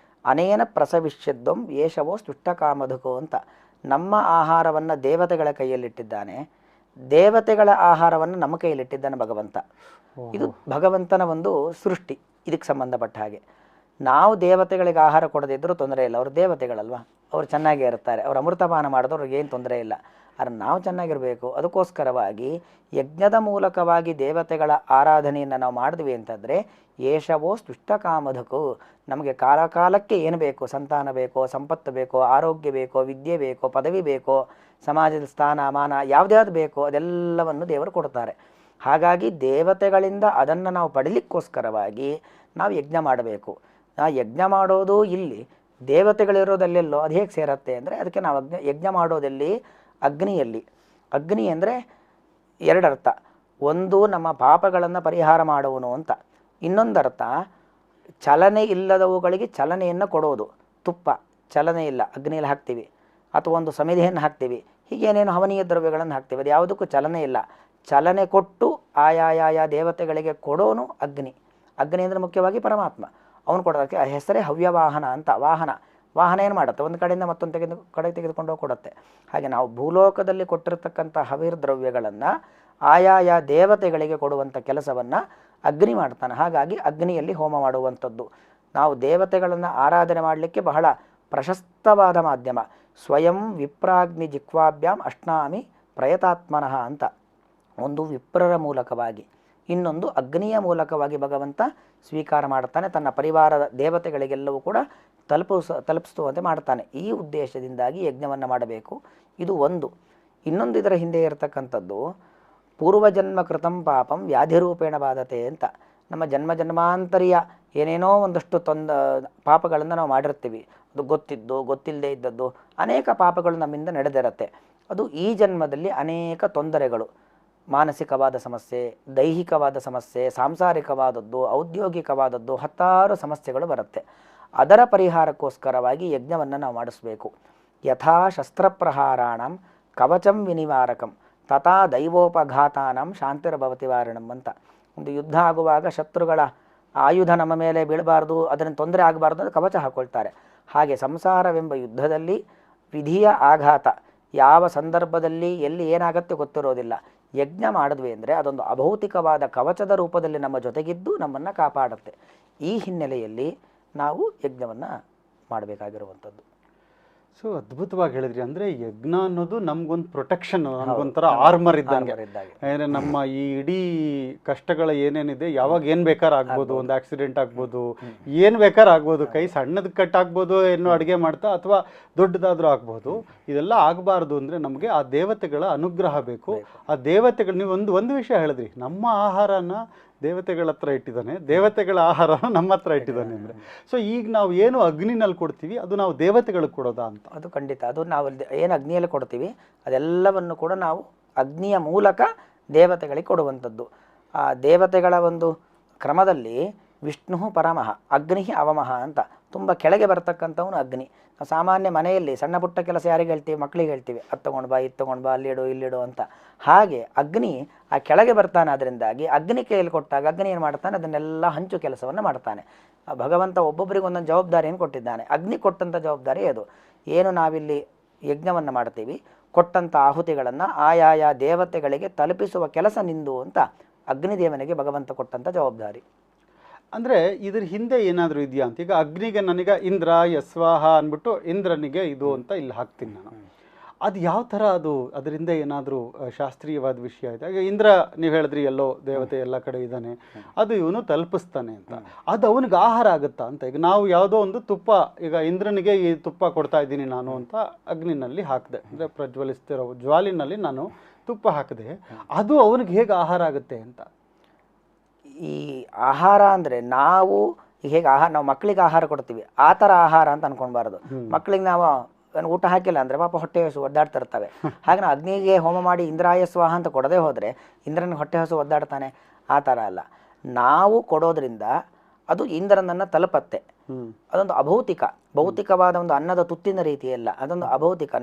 ಅನೇನ ಪ್ರಸವಿಷ್ಯದ್ವಂ ಯೇಷವೋ ಸ್ಪೃಷ್ಟಕಾಮಧುಕೋ ಅಂತ. ನಮ್ಮ ಆಹಾರವನ್ನು ದೇವತೆಗಳ ಕೈಯಲ್ಲಿಟ್ಟಿದ್ದಾನೆ, ದೇವತೆಗಳ ಆಹಾರವನ್ನು ನಮ್ಮ ಕೈಯಲ್ಲಿಟ್ಟಿದ್ದಾನೆ ಭಗವಂತ. ಇದು ಭಗವಂತನ ಒಂದು ಸೃಷ್ಟಿ. ಇದಕ್ಕೆ ಸಂಬಂಧಪಟ್ಟ ಹಾಗೆ ನಾವು ದೇವತೆಗಳಿಗೆ ಆಹಾರ ಕೊಡದಿದ್ದರೂ ತೊಂದರೆ ಇಲ್ಲ, ಅವರು ದೇವತೆಗಳಲ್ವ, ಅವರು ಚೆನ್ನಾಗೇ ಇರ್ತಾರೆ. ಅವರು ಅಮೃತಪಾನ ಮಾಡಿದವ್ರಿಗೆ ಏನು ತೊಂದರೆ ಇಲ್ಲ. ಆದರೆ ನಾವು ಚೆನ್ನಾಗಿರಬೇಕು. ಅದಕ್ಕೋಸ್ಕರವಾಗಿ ಯಜ್ಞದ ಮೂಲಕವಾಗಿ ದೇವತೆಗಳ ಆರಾಧನೆಯನ್ನು ನಾವು ಮಾಡಿದ್ವಿ ಅಂತಂದರೆ ಯೇಷವೋ ಸ್ಪೃಷ್ಟಕಾಮಧುಕು, ನಮಗೆ ಕಾಲ ಕಾಲಕ್ಕೆ ಏನು ಬೇಕೋ, ಸಂತಾನ ಬೇಕೋ, ಸಂಪತ್ತು ಬೇಕೋ, ಆರೋಗ್ಯ ಬೇಕೋ, ವಿದ್ಯೆ ಬೇಕೋ, ಪದವಿ ಬೇಕೋ, ಸಮಾಜದ ಸ್ಥಾನ ಮಾನ ಯಾವ್ದ್ಯಾವ್ದು ಬೇಕೋ ಅದೆಲ್ಲವನ್ನು ದೇವರು ಕೊಡ್ತಾರೆ. ಹಾಗಾಗಿ ದೇವತೆಗಳಿಂದ ಅದನ್ನು ನಾವು ಪಡೀಲಿಕ್ಕೋಸ್ಕರವಾಗಿ ನಾವು ಯಜ್ಞ ಮಾಡಬೇಕು. ಆ ಯಜ್ಞ ಮಾಡೋದು ಇಲ್ಲಿ ದೇವತೆಗಳಿರೋದಲ್ಲೆಲ್ಲೋ ಅದು ಹೇಗೆ ಸೇರತ್ತೆ ಅಂದರೆ, ಅದಕ್ಕೆ ನಾವು ಯಜ್ಞ ಮಾಡೋದಲ್ಲಿ ಅಗ್ನಿಯಲ್ಲಿ. ಅಗ್ನಿ ಅಂದರೆ 2 ಅರ್ಥ. ಒಂದು ನಮ್ಮ ಪಾಪಗಳನ್ನು ಪರಿಹಾರ ಮಾಡುವನು ಅಂತ, ಇನ್ನೊಂದರ್ಥ ಚಲನೆ ಇಲ್ಲದವುಗಳಿಗೆ ಚಲನೆಯನ್ನು ಕೊಡೋದು. ತುಪ್ಪ ಚಲನೆ ಇಲ್ಲ, ಅಗ್ನಿಯಲ್ಲಿ ಹಾಕ್ತೀವಿ, ಅಥವಾ ಒಂದು ಸಮಿಧೆಯನ್ನು ಹಾಕ್ತೀವಿ, ಹೀಗೇನೇನು ಹವನೀಯ ದ್ರವ್ಯಗಳನ್ನು ಹಾಕ್ತೀವಿ, ಅದು ಯಾವುದಕ್ಕೂ ಚಲನೆ ಇಲ್ಲ. ಚಲನೆ ಕೊಟ್ಟು ಆಯಾಯ ದೇವತೆಗಳಿಗೆ ಕೊಡೋನು ಅಗ್ನಿ. ಅಗ್ನಿ ಅಂದರೆ ಮುಖ್ಯವಾಗಿ ಪರಮಾತ್ಮ. ಅವನು ಕೊಡೋದಕ್ಕೆ ಆ ಹೆಸರೇ ಹವ್ಯವಾಹನ ಅಂತ. ವಾಹನ ಏನು ಮಾಡುತ್ತೆ, ಒಂದು ಕಡೆಯಿಂದ ಮತ್ತೊಂದು ಕಡೆ ತೆಗೆದುಕೊಂಡು ಹೋಗಿ ಕೊಡುತ್ತೆ. ಹಾಗೆ ನಾವು ಭೂಲೋಕದಲ್ಲಿ ಕೊಟ್ಟಿರ್ತಕ್ಕಂಥ ಹವಿರ್ ದ್ರವ್ಯಗಳನ್ನು ಆಯಾಯ ದೇವತೆಗಳಿಗೆ ಕೊಡುವಂಥ ಕೆಲಸವನ್ನು ಅಗ್ನಿ ಮಾಡ್ತಾನೆ. ಹಾಗಾಗಿ ಅಗ್ನಿಯಲ್ಲಿ ಹೋಮ ಮಾಡುವಂಥದ್ದು ನಾವು ದೇವತೆಗಳನ್ನು ಆರಾಧನೆ ಮಾಡಲಿಕ್ಕೆ ಬಹಳ ಪ್ರಶಸ್ತವಾದ ಮಾಧ್ಯಮ. ಸ್ವಯಂ ವಿಪ್ರಾಗ್ನಿ ಜಿಕ್ವಾಭ್ಯಾಂ ಅಷ್ಟಾಮಿ ಪ್ರಯತಾತ್ಮನಃ ಅಂತ. ಒಂದು ವಿಪ್ರರ ಮೂಲಕವಾಗಿ, ಇನ್ನೊಂದು ಅಗ್ನಿಯ ಮೂಲಕವಾಗಿ ಭಗವಂತ ಸ್ವೀಕಾರ ಮಾಡ್ತಾನೆ. ತನ್ನ ಪರಿವಾರದ ದೇವತೆಗಳಿಗೆಲ್ಲವೂ ಕೂಡ ತಲುಪಿಸುವಂತೆ ಮಾಡ್ತಾನೆ. ಈ ಉದ್ದೇಶದಿಂದಾಗಿ ಯಜ್ಞವನ್ನು ಮಾಡಬೇಕು. ಇದು ಒಂದು. ಇನ್ನೊಂದು ಇದರ ಹಿಂದೆ ಇರತಕ್ಕಂಥದ್ದು, ಪೂರ್ವಜನ್ಮ ಕೃತಂ ಪಾಪಂ ವ್ಯಾಧಿರೂಪೇಣ ಬಾಧತೆ ಅಂತ. ನಮ್ಮ ಜನ್ಮಾಂತರಿಯ ಏನೇನೋ ಒಂದಷ್ಟು ಪಾಪಗಳನ್ನು ನಾವು ಮಾಡಿರ್ತೀವಿ. ಅದು ಗೊತ್ತಿದ್ದು ಗೊತ್ತಿಲ್ಲದೆ ಇದ್ದದ್ದು ಅನೇಕ ಪಾಪಗಳು ನಮ್ಮಿಂದ ನಡೆದಿರುತ್ತೆ. ಅದು ಈ ಜನ್ಮದಲ್ಲಿ ಅನೇಕ ತೊಂದರೆಗಳು, ಮಾನಸಿಕವಾದ ಸಮಸ್ಯೆ, ದೈಹಿಕವಾದ ಸಮಸ್ಯೆ, ಸಾಂಸಾರಿಕವಾದದ್ದು, ಔದ್ಯೋಗಿಕವಾದದ್ದು, ಹತ್ತಾರು ಸಮಸ್ಯೆಗಳು ಬರುತ್ತೆ. ಅದರ ಪರಿಹಾರಕ್ಕೋಸ್ಕರವಾಗಿ ಯಜ್ಞವನ್ನು ನಾವು ಮಾಡಿಸ್ಬೇಕು. ಯಥಾ ಶಸ್ತ್ರಪ್ರಹಾರಾಣಂ ಕವಚಂ ವಿನಿವಾರಕಂ ತಥಾ ದೈವೋಪಘಾತಾನಂ ಶಾಂತಿರ್ಭವತಿ ವಾರಣಂ ಅಂತ. ಒಂದು ಯುದ್ಧ ಆಗುವಾಗ ಶತ್ರುಗಳ ಆಯುಧ ನಮ್ಮ ಮೇಲೆ ಬೀಳಬಾರ್ದು, ಅದನ್ನು ತೊಂದರೆ ಆಗಬಾರ್ದು ಅಂತ ಕವಚ ಹಾಕ್ಕೊಳ್ತಾರೆ. ಹಾಗೆ ಸಂಸಾರವೆಂಬ ಯುದ್ಧದಲ್ಲಿ ವಿಧಿಯ ಆಘಾತ ಯಾವ ಸಂದರ್ಭದಲ್ಲಿ ಎಲ್ಲಿ ಏನಾಗತ್ತೆ ಗೊತ್ತಿರೋದಿಲ್ಲ. ಯಜ್ಞ ಮಾಡಿದ್ವಿ ಅಂದರೆ ಅದೊಂದು ಅಭೌತಿಕವಾದ ಕವಚದ ರೂಪದಲ್ಲಿ ನಮ್ಮ ಜೊತೆಗಿದ್ದು ನಮ್ಮನ್ನು ಕಾಪಾಡುತ್ತೆ. ಈ ಹಿನ್ನೆಲೆಯಲ್ಲಿ ನಾವು ಯಜ್ಞವನ್ನು ಮಾಡಬೇಕಾಗಿರುವಂಥದ್ದು. ಸೊ ಅದ್ಭುತವಾಗಿ ಹೇಳಿದ್ರಿ. ಅಂದರೆ ಯಜ್ಞ ಅನ್ನೋದು ನಮ್ಗೊಂದು ಪ್ರೊಟೆಕ್ಷನ್, ನಮ್ಗೊಂಥರ ಆರ್ಮರ್ ಇದ್ದಂಗೆ. ಅಂದರೆ ನಮ್ಮ ಈ ಇಡೀ ಕಷ್ಟಗಳ ಏನೇನಿದೆ, ಯಾವಾಗ ಏನು ಬೇಕಾದ್ರೆ ಆಗ್ಬೋದು, ಒಂದು ಆಕ್ಸಿಡೆಂಟ್ ಆಗ್ಬೋದು, ಏನು ಬೇಕಾದ್ರೆ ಆಗ್ಬೋದು, ಕೈ ಸಣ್ಣದ ಕಟ್ ಆಗ್ಬೋದು, ಏನೋ ಅಡುಗೆ ಮಾಡ್ತಾ, ಅಥವಾ ದೊಡ್ಡದಾದ್ರೂ ಆಗ್ಬೋದು. ಇದೆಲ್ಲ ಆಗಬಾರ್ದು ಅಂದರೆ ನಮಗೆ ಆ ದೇವತೆಗಳ ಅನುಗ್ರಹ ಬೇಕು. ಆ ದೇವತೆಗಳು, ನೀವು ಒಂದು ವಿಷಯ ಹೇಳಿದ್ರಿ, ನಮ್ಮ ಆಹಾರನ ದೇವತೆಗಳ ಹತ್ರ ಇಟ್ಟಿದ್ದಾನೆ, ದೇವತೆಗಳ ಆಹಾರ ನಮ್ಮ ಹತ್ರ ಇಟ್ಟಿದ್ದಾನೆ ಅಂದರೆ. ಸೊ ಈಗ ನಾವು ಏನು ಅಗ್ನಿನಲ್ಲಿ ಕೊಡ್ತೀವಿ ಅದು ನಾವು ದೇವತೆಗಳಿಗೆ ಕೊಡೋದಾ ಅಂತ? ಅದು ಖಂಡಿತ. ಅದು ನಾವು ಏನು ಅಗ್ನಿಯಲ್ಲಿ ಕೊಡ್ತೀವಿ ಅದೆಲ್ಲವನ್ನು ಕೂಡ ನಾವು ಅಗ್ನಿಯ ಮೂಲಕ ದೇವತೆಗಳಿಗೆ ಕೊಡುವಂಥದ್ದು. ಆ ದೇವತೆಗಳ ಒಂದು ಕ್ರಮದಲ್ಲಿ ವಿಷ್ಣು ಪರಮಃ ಅಗ್ನಿ ಅವಮಃ ಅಂತ. ತುಂಬ ಕೆಳಗೆ ಬರ್ತಕ್ಕಂಥವನು ಅಗ್ನಿ. ನಾವು ಸಾಮಾನ್ಯ ಮನೆಯಲ್ಲಿ ಸಣ್ಣ ಪುಟ್ಟ ಕೆಲಸ ಯಾರಿಗೆ ಹೇಳ್ತೀವಿ? ಮಕ್ಕಳಿಗೆ ಹೇಳ್ತೀವಿ, ಅದು ತೊಗೊಂಡು ಬಾ, ಇದು ತೊಗೊಂಡು ಬಾ, ಅಲ್ಲಿಡು ಇಲ್ಲಿಡು ಅಂತ. ಹಾಗೆ ಅಗ್ನಿ ಆ ಕೆಳಗೆ ಬರ್ತಾನೆ. ಅದರಿಂದಾಗಿ ಅಗ್ನಿ ಕೈಯಲ್ಲಿ ಕೊಟ್ಟಾಗ ಅಗ್ನಿ ಏನು ಮಾಡ್ತಾನೆ? ಅದನ್ನೆಲ್ಲ ಹಂಚು ಕೆಲಸವನ್ನು ಮಾಡ್ತಾನೆ. ಭಗವಂತ ಒಬ್ಬೊಬ್ಬರಿಗೆ ಒಂದೊಂದು ಜವಾಬ್ದಾರಿಯನ್ನು ಕೊಟ್ಟಿದ್ದಾನೆ. ಅಗ್ನಿ ಕೊಟ್ಟಂಥ ಜವಾಬ್ದಾರಿ ಅದು. ಏನು ನಾವಿಲ್ಲಿ ಯಜ್ಞವನ್ನು ಮಾಡ್ತೀವಿ, ಕೊಟ್ಟಂಥ ಆಹುತಿಗಳನ್ನು ಆಯಾಯ ದೇವತೆಗಳಿಗೆ ತಲುಪಿಸುವ ಕೆಲಸ ನಿಂದು ಅಂತ ಅಗ್ನಿದೇವನಿಗೆ ಭಗವಂತ ಕೊಟ್ಟಂಥ ಜವಾಬ್ದಾರಿ. ಅಂದರೆ ಇದ್ರ ಹಿಂದೆ ಏನಾದರೂ ಇದೆಯಾ ಅಂತ? ಈಗ ಅಗ್ನಿಗೆ ನನಗೆ ಇಂದ್ರ ಯಸ್ವಾಹ ಅಂದ್ಬಿಟ್ಟು ಇಂದ್ರನಿಗೆ ಇದು ಅಂತ ಇಲ್ಲಿ ಹಾಕ್ತೀನಿ ನಾನು. ಅದು ಯಾವ ಥರ ಅದು, ಅದರಿಂದ ಏನಾದರೂ ಶಾಸ್ತ್ರೀಯವಾದ ವಿಷಯ ಇದೆ? ಈಗ ಇಂದ್ರ ನೀವು ಹೇಳಿದ್ರಿ ಎಲ್ಲೋ ದೇವತೆ ಎಲ್ಲ ಕಡೆ ಇದ್ದಾನೆ, ಅದು ಇವನು ತಲುಪಿಸ್ತಾನೆ ಅಂತ. ಅದು ಅವನಿಗೆ ಆಹಾರ ಆಗುತ್ತಾ ಅಂತ? ಈಗ ನಾವು ಯಾವುದೋ ಒಂದು ತುಪ್ಪ, ಈಗ ಇಂದ್ರನಿಗೆ ಈ ತುಪ್ಪ ಕೊಡ್ತಾ ಇದ್ದೀನಿ ನಾನು ಅಂತ ಅಗ್ನಿನಲ್ಲಿ ಹಾಕಿದೆ, ಅಂದರೆ ಪ್ರಜ್ವಲಿಸ್ತಿರೋ ಜ್ವಾಲಿನಲ್ಲಿ ನಾನು ತುಪ್ಪ ಹಾಕಿದೆ, ಅದು ಅವನಿಗೆ ಹೇಗೆ ಆಹಾರ ಆಗುತ್ತೆ ಅಂತ? ಈ ಆಹಾರ ಅಂದರೆ ನಾವು ಹೇಗೆ ನಾವು ಮಕ್ಕಳಿಗೆ ಆಹಾರ ಕೊಡ್ತೀವಿ ಆ ಥರ ಆಹಾರ ಅಂತ ಅನ್ಕೊಳ್ಬಾರ್ದು. ಮಕ್ಕಳಿಗೆ ನಾವು ಊಟ ಹಾಕಿಲ್ಲ ಅಂದರೆ ಪಾಪ ಹೊಟ್ಟೆ ಹಸು ಒದ್ದಾಡ್ತಿರ್ತವೆ. ಹಾಗೆ ನಾವು ಅಗ್ನಿಗೆ ಹೋಮ ಮಾಡಿ ಇಂದ್ರಾಯ ಸ್ವಾಹ ಅಂತ ಕೊಡದೇ ಹೋದರೆ ಇಂದ್ರನಿಗೆ ಹೊಟ್ಟೆ ಹಸು ಒದ್ದಾಡ್ತಾನೆ, ಆ ಥರ ಅಲ್ಲ. ನಾವು ಕೊಡೋದ್ರಿಂದ ಅದು ಇಂದ್ರನನ್ನು ತಲುಪತ್ತೆ. ಅದೊಂದು ಭೌತಿಕವಾದ ಒಂದು ಅನ್ನದ ತುತ್ತಿನ ರೀತಿಯಲ್ಲ, ಅದೊಂದು ಅಭೌತಿಕ,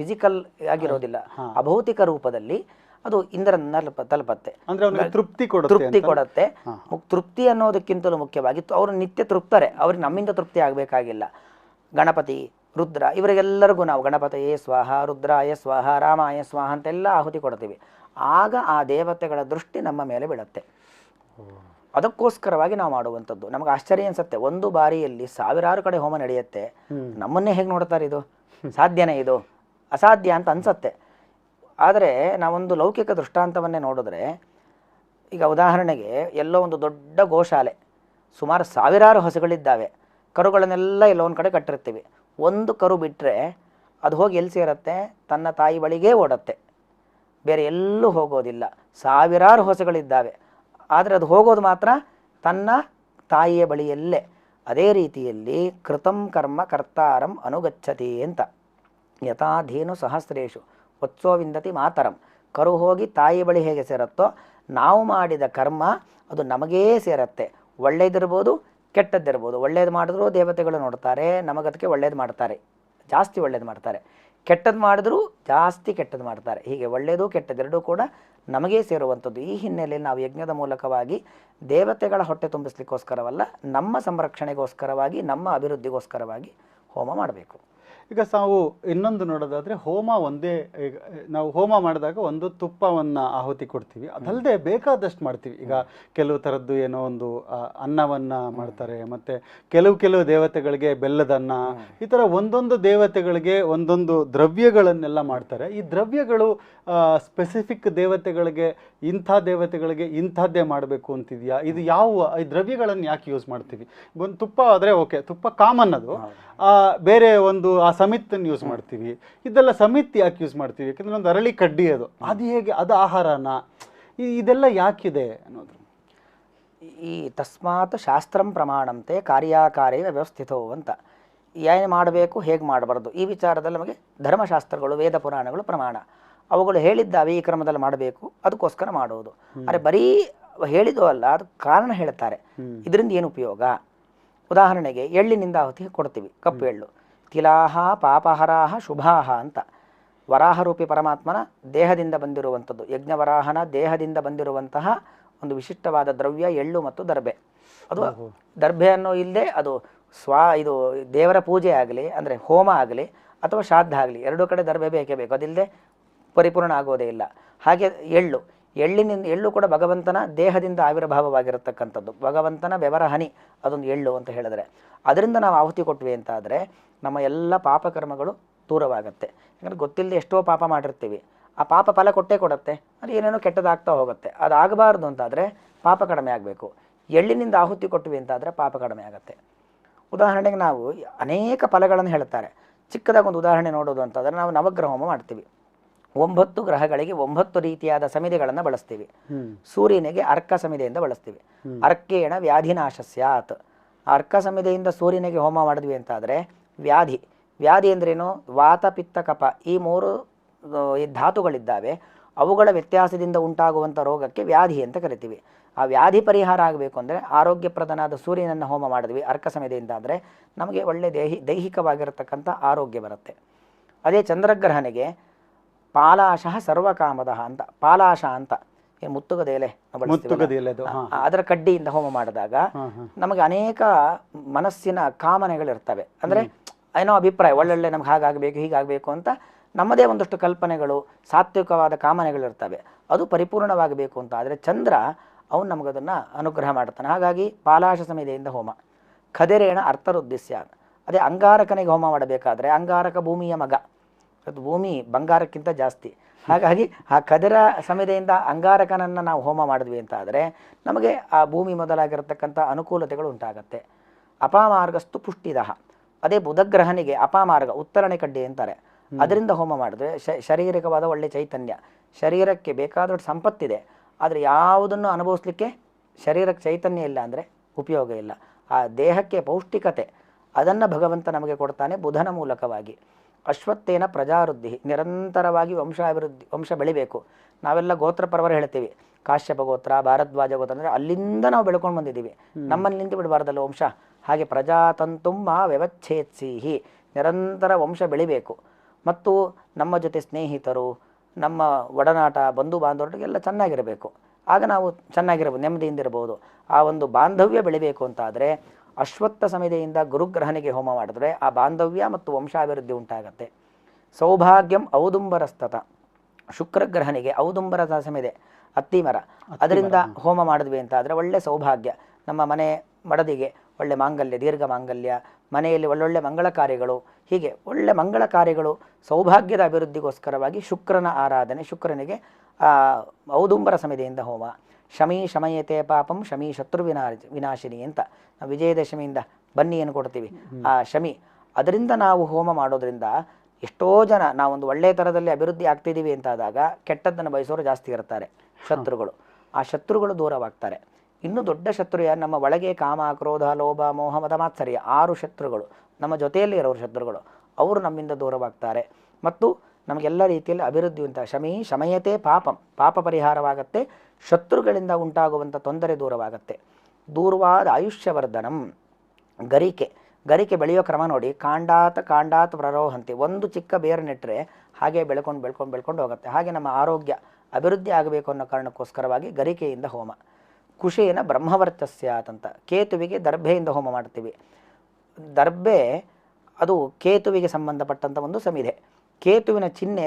ಫಿಸಿಕಲ್ ಆಗಿರೋದಿಲ್ಲ, ಅಭೌತಿಕ ರೂಪದಲ್ಲಿ ಅದು ಇಂದ್ರನ ತಲುಪತ್ತೆ. ತೃಪ್ತಿ ಕೊಡುತ್ತೆ. ತೃಪ್ತಿ ಅನ್ನೋದಕ್ಕಿಂತಲೂ ಮುಖ್ಯವಾಗಿ ಅವರು ನಿತ್ಯ ತೃಪ್ತರೆ, ಅವ್ರಿಗೆ ನಮ್ಮಿಂದ ತೃಪ್ತಿ ಆಗಬೇಕಾಗಿಲ್ಲ. ಗಣಪತಿ, ರುದ್ರ, ಇವರಿಗೆಲ್ಲರಿಗೂ ನಾವು ಗಣಪತಿಯೇ ಸ್ವಾಹ, ರುದ್ರಾಯ ಸ್ವಾಹ, ರಾಮಾಯ ಸ್ವಾಹ ಅಂತೆಲ್ಲ ಆಹುತಿ ಕೊಡ್ತೀವಿ. ಆಗ ಆ ದೇವತೆಗಳ ದೃಷ್ಟಿ ನಮ್ಮ ಮೇಲೆ ಬೀಳುತ್ತೆ. ಅದಕ್ಕೋಸ್ಕರವಾಗಿ ನಾವು ಮಾಡುವಂಥದ್ದು. ನಮಗೆ ಆಶ್ಚರ್ಯ ಅನ್ಸುತ್ತೆ, ಒಂದು ಬಾರಿಯಲ್ಲಿ ಸಾವಿರಾರು ಕಡೆ ಹೋಮ ನಡೆಯುತ್ತೆ, ನಮ್ಮನ್ನೇ ಹೇಗೆ ನೋಡ್ತಾರೆ? ಇದು ಸಾಧ್ಯನೇ? ಇದು ಅಸಾಧ್ಯ ಅಂತ ಅನ್ಸತ್ತೆ. ಆದರೆ ನಾವೊಂದು ಲೌಕಿಕ ದೃಷ್ಟಾಂತವನ್ನೇ ನೋಡಿದ್ರೆ, ಈಗ ಉದಾಹರಣೆಗೆ ಎಲ್ಲೋ ಒಂದು ದೊಡ್ಡ ಗೋಶಾಲೆ, ಸುಮಾರು ಸಾವಿರಾರು ಹಸುಗಳಿದ್ದಾವೆ, ಕರುಗಳನ್ನೆಲ್ಲ ಎಲ್ಲೋ ಒಂದು ಕಡೆ ಕಟ್ಟಿರ್ತೀವಿ. ಒಂದು ಕರು ಬಿಟ್ಟರೆ ಅದು ಹೋಗಿ ಎಲ್ಲಿ ಸೇರುತ್ತೆ? ತನ್ನ ತಾಯಿ ಬಳಿಗೇ ಓಡುತ್ತೆ, ಬೇರೆ ಎಲ್ಲೂ ಹೋಗೋದಿಲ್ಲ. ಸಾವಿರಾರು ಹಸುಗಳಿದ್ದಾವೆ, ಆದರೆ ಅದು ಹೋಗೋದು ಮಾತ್ರ ತನ್ನ ತಾಯಿಯ ಬಳಿಯಲ್ಲೇ. ಅದೇ ರೀತಿಯಲ್ಲಿ ಕೃತಂ ಕರ್ಮ ಕರ್ತಾರಂ ಅನುಗಚ್ಚತಿ ಅಂತ. ಯಥಾ ಧೇನು ಸಹಸ್ರೇಶು ವತ್ಸೋ ವಿಂದತಿ ಮಾತರಂ. ಕರು ಹೋಗಿ ತಾಯಿ ಬಳಿ ಹೇಗೆ ಸೇರುತ್ತೋ, ನಾವು ಮಾಡಿದ ಕರ್ಮ ಅದು ನಮಗೇ ಸೇರತ್ತೆ. ಒಳ್ಳೇದಿರ್ಬೋದು, ಕೆಟ್ಟದ್ದಿರ್ಬೋದು. ಒಳ್ಳೇದು ಮಾಡಿದ್ರು ದೇವತೆಗಳು ನೋಡ್ತಾರೆ, ನಮಗದಕ್ಕೆ ಒಳ್ಳೇದು ಮಾಡ್ತಾರೆ, ಜಾಸ್ತಿ ಒಳ್ಳೇದು ಮಾಡ್ತಾರೆ. ಕೆಟ್ಟದ್ದು ಮಾಡಿದ್ರೂ ಜಾಸ್ತಿ ಕೆಟ್ಟದ್ದು ಮಾಡ್ತಾರೆ. ಹೀಗೆ ಒಳ್ಳೆಯದು ಕೆಟ್ಟದ್ದೆರಡೂ ಕೂಡ ನಮಗೇ ಸೇರುವಂಥದ್ದು. ಈ ಹಿನ್ನೆಲೆಯಲ್ಲಿ ನಾವು ಯಜ್ಞದ ಮೂಲಕವಾಗಿ ದೇವತೆಗಳ ಹೊಟ್ಟೆ ತುಂಬಿಸ್ಲಿಕ್ಕೋಸ್ಕರವಲ್ಲ, ನಮ್ಮ ಸಂರಕ್ಷಣೆಗೋಸ್ಕರವಾಗಿ, ನಮ್ಮ ಅಭಿವೃದ್ಧಿಗೋಸ್ಕರವಾಗಿ ಹೋಮ ಮಾಡಬೇಕು. ಈಗ ನಾವು ಇನ್ನೊಂದು ನೋಡೋದಾದರೆ, ಹೋಮ ಒಂದೇ, ಈಗ ನಾವು ಹೋಮ ಮಾಡಿದಾಗ ಒಂದು ತುಪ್ಪವನ್ನು ಆಹುತಿ ಕೊಡ್ತೀವಿ, ಅದಲ್ಲದೆ ಬೇಕಾದಷ್ಟು ಮಾಡ್ತೀವಿ. ಈಗ ಕೆಲವು ಥರದ್ದು ಏನೋ ಒಂದು ಅನ್ನವನ್ನು ಮಾಡ್ತಾರೆ, ಮತ್ತು ಕೆಲವು ದೇವತೆಗಳಿಗೆ ಬೆಲ್ಲದನ್ನ, ಈ ಥರ ಒಂದೊಂದು ದೇವತೆಗಳಿಗೆ ಒಂದೊಂದು ದ್ರವ್ಯಗಳನ್ನೆಲ್ಲ ಮಾಡ್ತಾರೆ. ಈ ದ್ರವ್ಯಗಳು ಸ್ಪೆಸಿಫಿಕ್ ದೇವತೆಗಳಿಗೆ, ಇಂಥ ದೇವತೆಗಳಿಗೆ ಇಂಥದ್ದೇ ಮಾಡಬೇಕು ಅಂತಿದೆಯಾ? ಇದು ಯಾವ ಈ ದ್ರವ್ಯಗಳನ್ನು ಯಾಕೆ ಯೂಸ್ ಮಾಡ್ತೀವಿ? ಒಂದು ತುಪ್ಪ ಆದರೆ ಓಕೆ, ತುಪ್ಪ ಕಾಮನ್, ಅದು ಬೇರೆ ಒಂದು ಆ ಸಮಿತ್ತನ್ನು ಯೂಸ್ ಮಾಡ್ತೀವಿ. ಇದೆಲ್ಲ ಸಮಿತ್ ಯಾಕೆ ಯೂಸ್ ಮಾಡ್ತೀವಿ? ಯಾಕಂದರೆ ಒಂದು ಅರಳಿ ಕಡ್ಡಿ ಅದು ಹೇಗೆ ಅದು ಆಹಾರನ, ಇದೆಲ್ಲ ಯಾಕಿದೆ ಅನ್ನೋದು. ಈ ತಸ್ಮಾತ್ ಶಾಸ್ತ್ರಂ ಪ್ರಮಾಣಂತೆ ಕಾರ್ಯಾಕಾರೇ ವ್ಯವಸ್ಥಿತೋ ಅಂತ, ಏನು ಮಾಡಬೇಕು ಹೇಗೆ ಮಾಡಬಾರ್ದು ಈ ವಿಚಾರದಲ್ಲಿ ನಮಗೆ ಧರ್ಮಶಾಸ್ತ್ರಗಳು ವೇದ ಪುರಾಣಗಳು ಪ್ರಮಾಣ. ಅವುಗಳು ಹೇಳಿದ್ದಾವೆ ಈ ಕ್ರಮದಲ್ಲಿ ಮಾಡಬೇಕು, ಅದಕ್ಕೋಸ್ಕರ ಮಾಡೋದು. ಆದರೆ ಬರೀ ಹೇಳಿದೋ ಅಲ್ಲ, ಅದು ಕಾರಣ ಹೇಳ್ತಾರೆ ಇದರಿಂದ ಏನು ಉಪಯೋಗ. ಉದಾಹರಣೆಗೆ ಎಳ್ಳಿನಿಂದ ಆಹುತಿ ಕೊಡ್ತೀವಿ, ಕಪ್ಪು ಎಳ್ಳು. ತಿಲಾಹ ಪಾಪಹರಾಹ ಶುಭಾಹ ಅಂತ ವರಾಹರೂಪಿ ಪರಮಾತ್ಮನ ದೇಹದಿಂದ ಬಂದಿರುವಂಥದ್ದು, ಯಜ್ಞವರಾಹನ ದೇಹದಿಂದ ಬಂದಿರುವಂತಹ ಒಂದು ವಿಶಿಷ್ಟವಾದ ದ್ರವ್ಯ ಎಳ್ಳು ಮತ್ತು ದರ್ಬೆ. ಅದು ದರ್ಬೆ ಅನ್ನೋ ಇಲ್ಲದೆ ಅದು ಇದು ದೇವರ ಪೂಜೆ ಆಗಲಿ, ಅಂದರೆ ಹೋಮ ಆಗಲಿ ಅಥವಾ ಶ್ರಾದ್ದ ಆಗಲಿ, ಎರಡೂ ಕಡೆ ದರ್ಬೆ ಬೇಕೇ ಬೇಕು, ಅದಿಲ್ಲದೆ ಪರಿಪೂರ್ಣ ಆಗೋದೇ ಇಲ್ಲ. ಹಾಗೆ ಎಳ್ಳು ಕೂಡ ಭಗವಂತನ ದೇಹದಿಂದ ಆವಿರ್ಭಾವವಾಗಿರತಕ್ಕಂಥದ್ದು, ಭಗವಂತನ ಬೆವರ ಹನಿ, ಅದೊಂದು ಎಳ್ಳು ಅಂತ ಹೇಳಿದ್ರೆ. ಅದರಿಂದ ನಾವು ಆಹುತಿ ಕೊಟ್ವಿ ಅಂತಾದರೆ ನಮ್ಮ ಎಲ್ಲ ಪಾಪಕರ್ಮಗಳು ದೂರವಾಗುತ್ತೆ. ಯಾಕಂದರೆ ಗೊತ್ತಿಲ್ಲದೆ ಎಷ್ಟೋ ಪಾಪ ಮಾಡಿರ್ತೀವಿ, ಆ ಪಾಪ ಫಲ ಕೊಟ್ಟೇ ಕೊಡುತ್ತೆ, ಅದು ಏನೇನೋ ಕೆಟ್ಟದಾಗ್ತಾ ಹೋಗುತ್ತೆ. ಅದಾಗಬಾರ್ದು ಅಂತಾದರೆ ಪಾಪ ಕಡಿಮೆ ಆಗಬೇಕು. ಎಳ್ಳಿನಿಂದ ಆಹುತಿ ಕೊಟ್ವಿ ಅಂತಾದರೆ ಪಾಪ ಕಡಿಮೆ ಆಗುತ್ತೆ. ಉದಾಹರಣೆಗೆ ನಾವು ಅನೇಕ ಫಲಗಳನ್ನು ಹೇಳ್ತಾರೆ. ಚಿಕ್ಕದಾಗಿ ಒಂದು ಉದಾಹರಣೆ ನೋಡೋದು ಅಂತಂದರೆ, ನಾವು ನವಗ್ರಹ ಹೋಮ ಮಾಡ್ತೀವಿ. 9 ಗ್ರಹಗಳಿಗೆ 9 ರೀತಿಯಾದ ಸಮಿತಿಗಳನ್ನು ಬಳಸ್ತೀವಿ. ಸೂರ್ಯನಿಗೆ ಅರ್ಕ ಸಮಿತಿಯಿಂದ ಬಳಸ್ತೀವಿ. ಅರ್ಕೇಣ ವ್ಯಾಧಿನಾಶ ಸ್ಯಾತ್. ಅರ್ಕ ಸಮಿತಿಯಿಂದ ಸೂರ್ಯನಿಗೆ ಹೋಮ ಮಾಡಿದ್ವಿ ಅಂತಾದರೆ ವ್ಯಾಧಿ ಅಂದ್ರೇನು? ವಾತ ಪಿತ್ತ ಕಫ, ಈ 3 ಧಾತುಗಳಿದ್ದಾವೆ, ಅವುಗಳ ವ್ಯತ್ಯಾಸದಿಂದ ಉಂಟಾಗುವಂಥ ರೋಗಕ್ಕೆ ವ್ಯಾಧಿ ಅಂತ ಕರಿತೀವಿ. ಆ ವ್ಯಾಧಿ ಪರಿಹಾರ ಆಗಬೇಕು ಅಂದರೆ ಆರೋಗ್ಯಪ್ರದನಾದ ಸೂರ್ಯನನ್ನು ಹೋಮ ಮಾಡಿದ್ವಿ ಅರ್ಕ ಸಮಿತಿಯಿಂದ ಅಂದರೆ ನಮಗೆ ಒಳ್ಳೆ ದೈಹಿಕವಾಗಿರತಕ್ಕಂಥ ಆರೋಗ್ಯ ಬರುತ್ತೆ. ಅದೇ ಚಂದ್ರಗ್ರಹನಿಗೆ ಪಾಲಾಶಃ ಸರ್ವಕಾಮದ ಅಂತ, ಪಾಲಾಶ ಅಂತ ಮುತ್ತುಗದ ಎಲೆ ಅದರ ಕಡ್ಡಿಯಿಂದ ಹೋಮ ಮಾಡಿದಾಗ ನಮಗೆ ಅನೇಕ ಮನಸ್ಸಿನ ಕಾಮನೆಗಳಿರ್ತವೆ. ಅಂದರೆ ಏನೋ ಅಭಿಪ್ರಾಯ, ಒಳ್ಳೊಳ್ಳೆ ನಮ್ಗೆ ಹಾಗಾಗಬೇಕು ಹೀಗಾಗಬೇಕು ಅಂತ ನಮ್ಮದೇ ಒಂದಷ್ಟು ಕಲ್ಪನೆಗಳು, ಸಾತ್ವಿಕವಾದ ಕಾಮನೆಗಳಿರ್ತವೆ. ಅದು ಪರಿಪೂರ್ಣವಾಗಬೇಕು ಅಂತ ಆದರೆ ಚಂದ್ರ ಅವನು ನಮಗದನ್ನು ಅನುಗ್ರಹ ಮಾಡ್ತಾನೆ. ಹಾಗಾಗಿ ಪಾಲಾಶ ಸಮಿತಿಯಿಂದ ಹೋಮ. ಖದಿರೇಣ ಅರ್ಥರುದ್ದಿಸ್ಯ. ಅದೇ ಅಂಗಾರಕನಿಗೆ ಹೋಮ ಮಾಡಬೇಕಾದ್ರೆ, ಅಂಗಾರಕ ಭೂಮಿಯ ಮಗ, ಅದು ಭೂಮಿ ಬಂಗಾರಕ್ಕಿಂತ ಜಾಸ್ತಿ. ಹಾಗಾಗಿ ಆ ಖದಿರ ಸಮಿತಿಯಿಂದ ಅಂಗಾರಕನನ್ನು ನಾವು ಹೋಮ ಮಾಡಿದ್ವಿ ಅಂತ ಆದರೆ ನಮಗೆ ಆ ಭೂಮಿ ಮೊದಲಾಗಿರತಕ್ಕಂಥ ಅನುಕೂಲತೆಗಳು ಉಂಟಾಗತ್ತೆ. ಅಪಾಮಾರ್ಗಸ್ತು ಪುಷ್ಟಿದಹ. ಅದೇ ಬುಧಗ್ರಹನಿಗೆ ಅಪಾಮಾರ್ಗ, ಉತ್ತರಣೆ ಕಡ್ಡಿ ಅಂತಾರೆ, ಅದರಿಂದ ಹೋಮ ಮಾಡಿದ್ರೆ ಶಾರೀರಿಕವಾದ ಒಳ್ಳೆ ಚೈತನ್ಯ, ಶರೀರಕ್ಕೆ ಬೇಕಾದಷ್ಟು ಸಂಪತ್ತಿದೆ, ಆದರೆ ಯಾವುದನ್ನು ಅನುಭವಿಸ್ಲಿಕ್ಕೆ ಶರೀರಕ್ಕೆ ಚೈತನ್ಯ ಇಲ್ಲ ಅಂದರೆ ಉಪಯೋಗ ಇಲ್ಲ. ಆ ದೇಹಕ್ಕೆ ಪೌಷ್ಟಿಕತೆ ಅದನ್ನು ಭಗವಂತ ನಮಗೆ ಕೊಡ್ತಾನೆ ಬುಧನ ಮೂಲಕವಾಗಿ. ಅಶ್ವತ್ಥೇನ ಪ್ರಜಾವೃದ್ಧಿ, ನಿರಂತರವಾಗಿ ವಂಶ ಬೆಳಿಬೇಕು. ನಾವೆಲ್ಲ ಗೋತ್ರ ಪರ್ವರ ಹೇಳ್ತೀವಿ, ಕಾಶ್ಯಪ ಗೋತ್ರ, ಭಾರದ್ವಾಜ ಗೋತ್ರ, ಅಂದರೆ ಅಲ್ಲಿಂದ ನಾವು ಬೆಳ್ಕೊಂಡು ಬಂದಿದ್ದೀವಿ, ನಮ್ಮಲ್ಲಿ ನಿಂತು ಬಿಡಬಾರ್ದಲ್ಲ ವಂಶ. ಹಾಗೆ ಪ್ರಜಾತಂತುಮ್ಮ ವ್ಯವಚ್ಛೇತ್ಸಿಹಿ, ನಿರಂತರ ವಂಶ ಬೆಳಿಬೇಕು. ಮತ್ತು ನಮ್ಮ ಜೊತೆ ಸ್ನೇಹಿತರು, ನಮ್ಮ ಒಡನಾಟ, ಬಂಧು ಬಾಂಧವರಿಗೆಲ್ಲ ಚೆನ್ನಾಗಿರಬೇಕು. ಆಗ ನಾವು ಚೆನ್ನಾಗಿರ್ಬೋದು, ನೆಮ್ಮದಿಯಿಂದಿರ್ಬೋದು. ಆ ಒಂದು ಬಾಂಧವ್ಯ ಬೆಳಿಬೇಕು ಅಂತಾದರೆ ಅಶ್ವತ್ಥ ಸಮಿತಿಯಿಂದ ಗುರುಗ್ರಹನಿಗೆ ಹೋಮ ಮಾಡಿದ್ರೆ ಆ ಬಾಂಧವ್ಯ ಮತ್ತು ವಂಶಾಭಿವೃದ್ಧಿ ಉಂಟಾಗತ್ತೆ. ಸೌಭಾಗ್ಯಂ ಔದುಂಬರಸ್ತತ. ಶುಕ್ರಗ್ರಹನಿಗೆ ಔದುಂಬರ ಸಮಿದೆ, ಅತ್ತಿ ಮರ, ಅದರಿಂದ ಹೋಮ ಮಾಡಿದ್ವಿ ಅಂತಾದರೆ ಒಳ್ಳೆ ಸೌಭಾಗ್ಯ, ನಮ್ಮ ಮನೆ ಮಡದಿಗೆ ಒಳ್ಳೆ ಮಾಂಗಲ್ಯ, ದೀರ್ಘ ಮಾಂಗಲ್ಯ, ಮನೆಯಲ್ಲಿ ಒಳ್ಳೊಳ್ಳೆ ಮಂಗಳ ಕಾರ್ಯಗಳು, ಹೀಗೆ ಒಳ್ಳೆ ಮಂಗಳ ಕಾರ್ಯಗಳು, ಸೌಭಾಗ್ಯದ ಅಭಿವೃದ್ಧಿಗೋಸ್ಕರವಾಗಿ ಶುಕ್ರನ ಆರಾಧನೆ. ಶುಕ್ರನಿಗೆ ಔದುಂಬರ ಸಮಿತಿಯಿಂದ ಹೋಮ. ಶಮಿ ಶಮಯತೆ ಪಾಪಂ ಶಮಿ ಶತ್ರು ವಿನಾಶಿನಿ ಅಂತ ನಾವು ವಿಜಯದಶಮಿಯಿಂದ ಬನ್ನಿಯನ್ನು ಕೊಡ್ತೀವಿ. ಆ ಶಮಿ, ಅದರಿಂದ ನಾವು ಹೋಮ ಮಾಡೋದ್ರಿಂದ ಎಷ್ಟೋ ಜನ ನಾವೊಂದು ಒಳ್ಳೆಯ ಥರದಲ್ಲಿ ಅಭಿವೃದ್ಧಿ ಆಗ್ತಿದ್ದೀವಿ ಅಂತಾದಾಗ ಕೆಟ್ಟದ್ದನ್ನು ಬಯಸೋರು ಜಾಸ್ತಿ ಇರ್ತಾರೆ, ಶತ್ರುಗಳು. ಆ ಶತ್ರುಗಳು ದೂರವಾಗ್ತಾರೆ. ಇನ್ನೂ ದೊಡ್ಡ ಶತ್ರು ಯಾರು? ನಮ್ಮ ಒಳಗೆ ಕಾಮ, ಕ್ರೋಧ, ಲೋಭ, ಮೋಹ, ಮದ, ಮಾತ್ಸರ್ಯ 6 ಶತ್ರುಗಳು, ನಮ್ಮ ಜೊತೆಯಲ್ಲಿ ಇರೋರು ಶತ್ರುಗಳು, ಅವರು ನಮ್ಮಿಂದ ದೂರವಾಗ್ತಾರೆ. ಮತ್ತು ನಮಗೆಲ್ಲ ರೀತಿಯಲ್ಲಿ ಅಭಿವೃದ್ಧಿ ಉಂಟ. ಶಮಿ ಶಮಯತೆ ಪಾಪಂ, ಪಾಪ ಪರಿಹಾರವಾಗತ್ತೆ, ಶತ್ರುಗಳಿಂದ ಉಂಟಾಗುವಂಥ ತೊಂದರೆ ದೂರವಾಗತ್ತೆ. ದೂರ್ವಾದ ಆಯುಷ್ಯವರ್ಧನಂ. ಗರಿಕೆ ಬೆಳೆಯೋ ಕ್ರಮ ನೋಡಿ, ಕಾಂಡಾತ್ ಪ್ರರೋಹಂತಿ. ಒಂದು ಚಿಕ್ಕ ಬೇರು ನೆಟ್ಟರೆ ಹಾಗೆ ಬೆಳ್ಕೊಂಡು ಹೋಗುತ್ತೆ. ಹಾಗೆ ನಮ್ಮ ಆರೋಗ್ಯ ಅಭಿವೃದ್ಧಿ ಆಗಬೇಕು ಅನ್ನೋ ಕಾರಣಕ್ಕೋಸ್ಕರವಾಗಿ ಗರಿಕೆಯಿಂದ ಹೋಮ. ಕುಶೇನ ಬ್ರಹ್ಮವರ್ಚಸ್ಯಾತ್ ಅಂತ, ಕೇತುವಿಗೆ ದರ್ಭೆಯಿಂದ ಹೋಮ ಮಾಡ್ತೀವಿ. ದರ್ಭೆ ಅದು ಕೇತುವಿಗೆ ಸಂಬಂಧಪಟ್ಟಂಥ ಒಂದು ಸಮಿದೆ. ಕೇತುವಿನ ಚಿಹ್ನೆ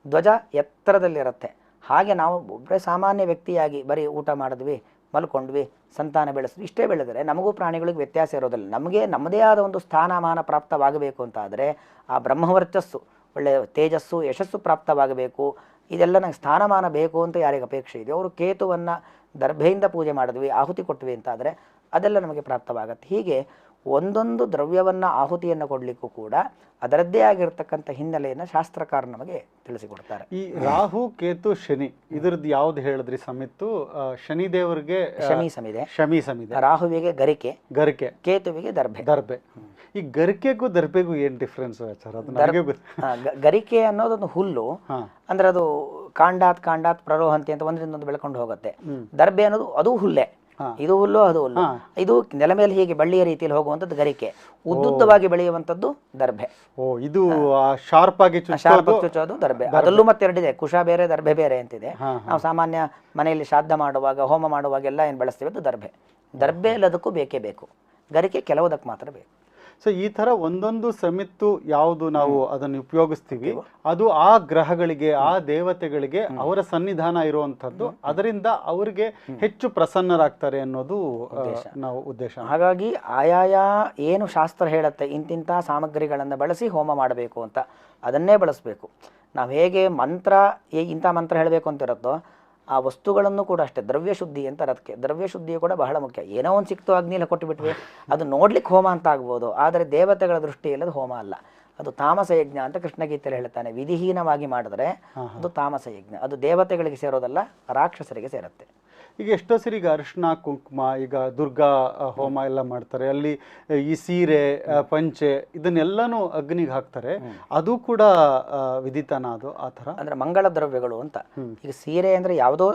ಧ್ವಜ ಎತ್ತರದಲ್ಲಿರುತ್ತೆ. ಹಾಗೆ ನಾವು ಒಬ್ಬರೇ ಸಾಮಾನ್ಯ ವ್ಯಕ್ತಿಯಾಗಿ ಬರೀ ಊಟ ಮಾಡಿದ್ವಿ, ಮಲ್ಕೊಂಡ್ವಿ, ಸಂತಾನ ಬೆಳೆಸಿದ್ವಿ, ಇಷ್ಟೇ ಬೆಳೆದರೆ ನಮಗೂ ಪ್ರಾಣಿಗಳಿಗೆ ವ್ಯತ್ಯಾಸ ಇರೋದಿಲ್ಲ. ನಮಗೆ ನಮ್ಮದೇ ಆದ ಒಂದು ಸ್ಥಾನಮಾನ ಪ್ರಾಪ್ತವಾಗಬೇಕು ಅಂತ ಆದರೆ ಆ ಬ್ರಹ್ಮವರ್ಚಸ್ಸು, ಒಳ್ಳೆಯ ತೇಜಸ್ಸು, ಯಶಸ್ಸು ಪ್ರಾಪ್ತವಾಗಬೇಕು. ಇದೆಲ್ಲ ನಂಗೆ ಸ್ಥಾನಮಾನ ಬೇಕು ಅಂತ ಯಾರಿಗೆ ಅಪೇಕ್ಷೆ ಇದೆಯೋ ಅವರು ಕೇತುವನ್ನು ದರ್ಭೆಯಿಂದ ಪೂಜೆ ಮಾಡಿದ್ವಿ, ಆಹುತಿ ಕೊಟ್ವಿ ಅಂತಾದರೆ ಅದೆಲ್ಲ ನಮಗೆ ಪ್ರಾಪ್ತವಾಗತ್ತೆ. ಹೀಗೆ ಒಂದೊಂದು ದ್ರವ್ಯವನ್ನು ಆಹುತಿಯನ್ನು ಕೊಡಲಿಕ್ಕೂ ಕೂಡ ಅದರದ್ದೇ ಆಗಿರ್ತಕ್ಕಂಥ ಹಿನ್ನೆಲೆಯನ್ನು ಶಾಸ್ತ್ರಕಾರ ನಮಗೆ ತಿಳಿಸಿಕೊಡ್ತಾರೆ. ಈ ರಾಹು ಕೇತು ಶನಿ ಇದ್ರದ್ದು ಯಾವ್ದು ಹೇಳಿದ್ರಿ ಸಮಿತ್ತು? ಶನಿ ದೇವರಿಗೆ ಶಮಿ ಸಮಿದೆ, ಶಮಿ ಸಮಿದೆ, ರಾಹುವಿಗೆ ಗರಿಕೆ, ಗರಿಕೆ, ಕೇತುವಿಗೆ ದರ್ಭೆ. ದರ್ಬೆ. ಈ ಗರಿಕೆಗೂ ದರ್ಬೆಗೂ ಏನ್ ಡಿಫ್ರೆನ್ಸ್ ಆಚಾರ? ಅದು ನನಗೆ ಗರಿಕೆ ಅನ್ನೋದೊಂದು ಹುಲ್ಲು, ಅಂದ್ರೆ ಅದು ಕಾಂಡಾತ್ ಪ್ರರೋಹಂತಿ ಅಂತ ಒಂದರಿಂದೊಂದು ಬೆಳ್ಕೊಂಡು ಹೋಗುತ್ತೆ. ದರ್ಬೆ ಅನ್ನೋದು ಅದು ಹುಲ್ಲೆ, ಇದು ಹುಲ್ಲು ಅದು ಹುಲ್ಲು. ಇದು ನೆಲ ಮೇಲೆ ಹೀಗೆ ಬಳ್ಳಿಯ ರೀತಿಯಲ್ಲಿ ಹೋಗುವಂಥದ್ದು ಗರಿಕೆ, ಉದ್ದುದ್ದವಾಗಿ ಬೆಳೆಯುವಂಥದ್ದು ದರ್ಭೆ. ಇದು ಶಾರ್ಪ್ ಆಗಿ ಚುಚ್ಚೋದು ದರ್ಬೆ. ಅದರಲ್ಲೂ ಮತ್ತೆ ಎರಡಿದೆ, ಕುಶ ಬೇರೆ ದರ್ಬೆ ಬೇರೆ ಅಂತಿದೆ. ನಾವು ಸಾಮಾನ್ಯ ಮನೆಯಲ್ಲಿ ಶ್ರಾದ್ದ ಮಾಡುವಾಗ ಹೋಮ ಮಾಡುವಾಗೆಲ್ಲ ಏನು ಬಳಸ್ತೀವಿ ಅದು ದರ್ಬೆ. ದರ್ಬೆ ಎಲ್ಲದಕ್ಕೂ ಬೇಕೇ ಬೇಕು, ಗರಿಕೆ ಕೆಲವುದಕ್ಕೆ ಮಾತ್ರ ಬೇಕು. ಸೊ ಈ ತರ ಒಂದೊಂದು ಸಮಿತ್ತು ಯಾವುದು ನಾವು ಅದನ್ನು ಉಪಯೋಗಿಸ್ತೀವಿ ಅದು ಆ ಗ್ರಹಗಳಿಗೆ ಆ ದೇವತೆಗಳಿಗೆ ಅವರ ಸನ್ನಿಧಾನ ಇರುವಂತದ್ದು, ಅದರಿಂದ ಅವರಿಗೆ ಹೆಚ್ಚು ಪ್ರಸನ್ನರಾಗ್ತಾರೆ ಅನ್ನೋದು ನಾವು ಉದ್ದೇಶ. ಹಾಗಾಗಿ ಆಯಾಯ ಏನು ಶಾಸ್ತ್ರ ಹೇಳುತ್ತೆ ಇಂತಿಂಥ ಸಾಮಗ್ರಿಗಳನ್ನು ಬಳಸಿ ಹೋಮ ಮಾಡಬೇಕು ಅಂತ ಅದನ್ನೇ ಬಳಸಬೇಕು. ನಾವು ಹೇಗೆ ಮಂತ್ರ ಇಂಥ ಮಂತ್ರ ಹೇಳಬೇಕು ಅಂತ ಇರುತ್ತೋ ಆ ವಸ್ತುಗಳನ್ನು ಕೂಡ ಅಷ್ಟೇ ದ್ರವ್ಯ ಶುದ್ಧಿ ಅಂತ ಅದಕ್ಕೆ ದ್ರವ್ಯ ಶುದ್ಧಿಯು ಕೂಡ ಬಹಳ ಮುಖ್ಯ. ಏನೋ ಒಂದು ಸಿಕ್ತು ಅಗ್ನಿಯಲ್ಲಿ ಕೊಟ್ಟು ಬಿಟ್ವಿ, ಅದು ನೋಡ್ಲಿಕ್ಕೆ ಹೋಮ ಅಂತ ಆಗ್ಬೋದು, ಆದರೆ ದೇವತೆಗಳ ದೃಷ್ಟಿಯಲ್ಲಿ ಅದು ಹೋಮ ಅಲ್ಲ, ಅದು ತಾಮಸ ಯಜ್ಞ ಅಂತ ಕೃಷ್ಣಗೀತೆಯಲ್ಲಿ ಹೇಳ್ತಾನೆ. ವಿಧಿಹೀನವಾಗಿ ಮಾಡಿದ್ರೆ ಅದು ತಾಮಸ ಯಜ್ಞ, ಅದು ದೇವತೆಗಳಿಗೆ ಸೇರೋದಲ್ಲ ರಾಕ್ಷಸರಿಗೆ ಸೇರುತ್ತೆ. ಈಗ ಎಷ್ಟೋ ಸರಿ ಈಗ ಅರಿಶಿನ ಕುಂಕುಮ, ಈಗ ದುರ್ಗಾ ಹೋಮ ಎಲ್ಲ ಮಾಡ್ತಾರೆ, ಅಲ್ಲಿ ಈ ಸೀರೆ ಪಂಚೆ ಇದನ್ನೆಲ್ಲನೂ ಅಗ್ನಿಗೆ ಹಾಕ್ತಾರೆ, ಅದು ಕೂಡ ವಿದಿತಾನ ಅದು ಆ ಥರ? ಅಂದ್ರೆ ಮಂಗಳ ದ್ರವ್ಯಗಳು ಅಂತ. ಈಗ ಸೀರೆ ಅಂದ್ರೆ ಯಾವುದೋ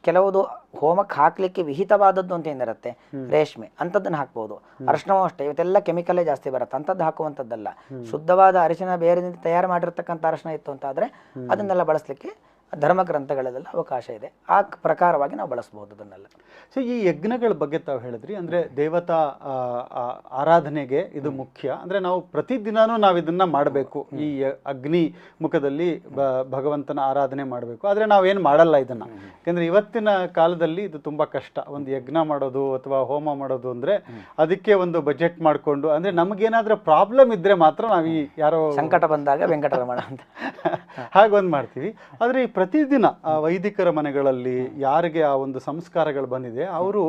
ಕೆಲವುದು ಹೋಮಕ್ಕೆ ಹಾಕ್ಲಿಕ್ಕೆ ವಿಹಿತವಾದದ್ದು ಅಂತ ಏನಿರುತ್ತೆ, ರೇಷ್ಮೆ ಅಂಥದ್ದನ್ನು ಹಾಕ್ಬೋದು. ಅರಿಶಿನವೂ ಅಷ್ಟೇ, ಇವತ್ತೆಲ್ಲ ಕೆಮಿಕಲೇ ಜಾಸ್ತಿ ಬರುತ್ತೆ, ಅಂಥದ್ದು ಹಾಕುವಂಥದ್ದಲ್ಲ. ಶುದ್ಧವಾದ ಅರಿಶಿನ ಬೇರೆದಿಂದ ತಯಾರು ಮಾಡಿರ್ತಕ್ಕಂಥ ಅರಿಶಿನ ಇತ್ತು ಅಂತ ಆದರೆ ಅದನ್ನೆಲ್ಲ ಬಳಸಲಿಕ್ಕೆ ಧರ್ಮ ಗ್ರಂಥಗಳಲ್ಲೆಲ್ಲ ಅವಕಾಶ ಇದೆ, ಆ ಪ್ರಕಾರವಾಗಿ ನಾವು ಬಳಸಬಹುದು ಅದನ್ನೆಲ್ಲ. ಸೊ ಈ ಯಜ್ಞಗಳ ಬಗ್ಗೆ ತಾವು ಹೇಳಿದ್ರಿ, ಅಂದರೆ ದೇವತಾ ಆರಾಧನೆಗೆ ಇದು ಮುಖ್ಯ. ಅಂದರೆ ನಾವು ಪ್ರತಿದಿನನೂ ನಾವು ಇದನ್ನು ಮಾಡಬೇಕು, ಈ ಅಗ್ನಿ ಮುಖದಲ್ಲಿ ಭಗವಂತನ ಆರಾಧನೆ ಮಾಡಬೇಕು. ಆದರೆ ನಾವೇನು ಮಾಡಲ್ಲ ಇದನ್ನು, ಯಾಕೆಂದರೆ ಇವತ್ತಿನ ಕಾಲದಲ್ಲಿ ಇದು ತುಂಬ ಕಷ್ಟ. ಒಂದು ಯಜ್ಞ ಮಾಡೋದು ಅಥವಾ ಹೋಮ ಮಾಡೋದು ಅಂದರೆ ಅದಕ್ಕೆ ಒಂದು ಬಜೆಟ್ ಮಾಡಿಕೊಂಡು, ಅಂದರೆ ನಮಗೇನಾದರೂ ಪ್ರಾಬ್ಲಮ್ ಇದ್ದರೆ ಮಾತ್ರ ನಾವು ಈ ಯಾರೋ ಸಂಕಟ ಬಂದಾಗ ವೆಂಕಟರಮಣ ಅಂತ ಹಾಗೊಂದು ಮಾಡ್ತೀವಿ. ಆದರೆ ಈ ಪ್ರತಿದಿನ ವೈದಿಕರ ಮನೆಗಳಲ್ಲಿ ಯಾರಿಗೆ ಆ ಒಂದು ಸಂಸ್ಕಾರಗಳು ಬಂದಿದೆ ಅವರು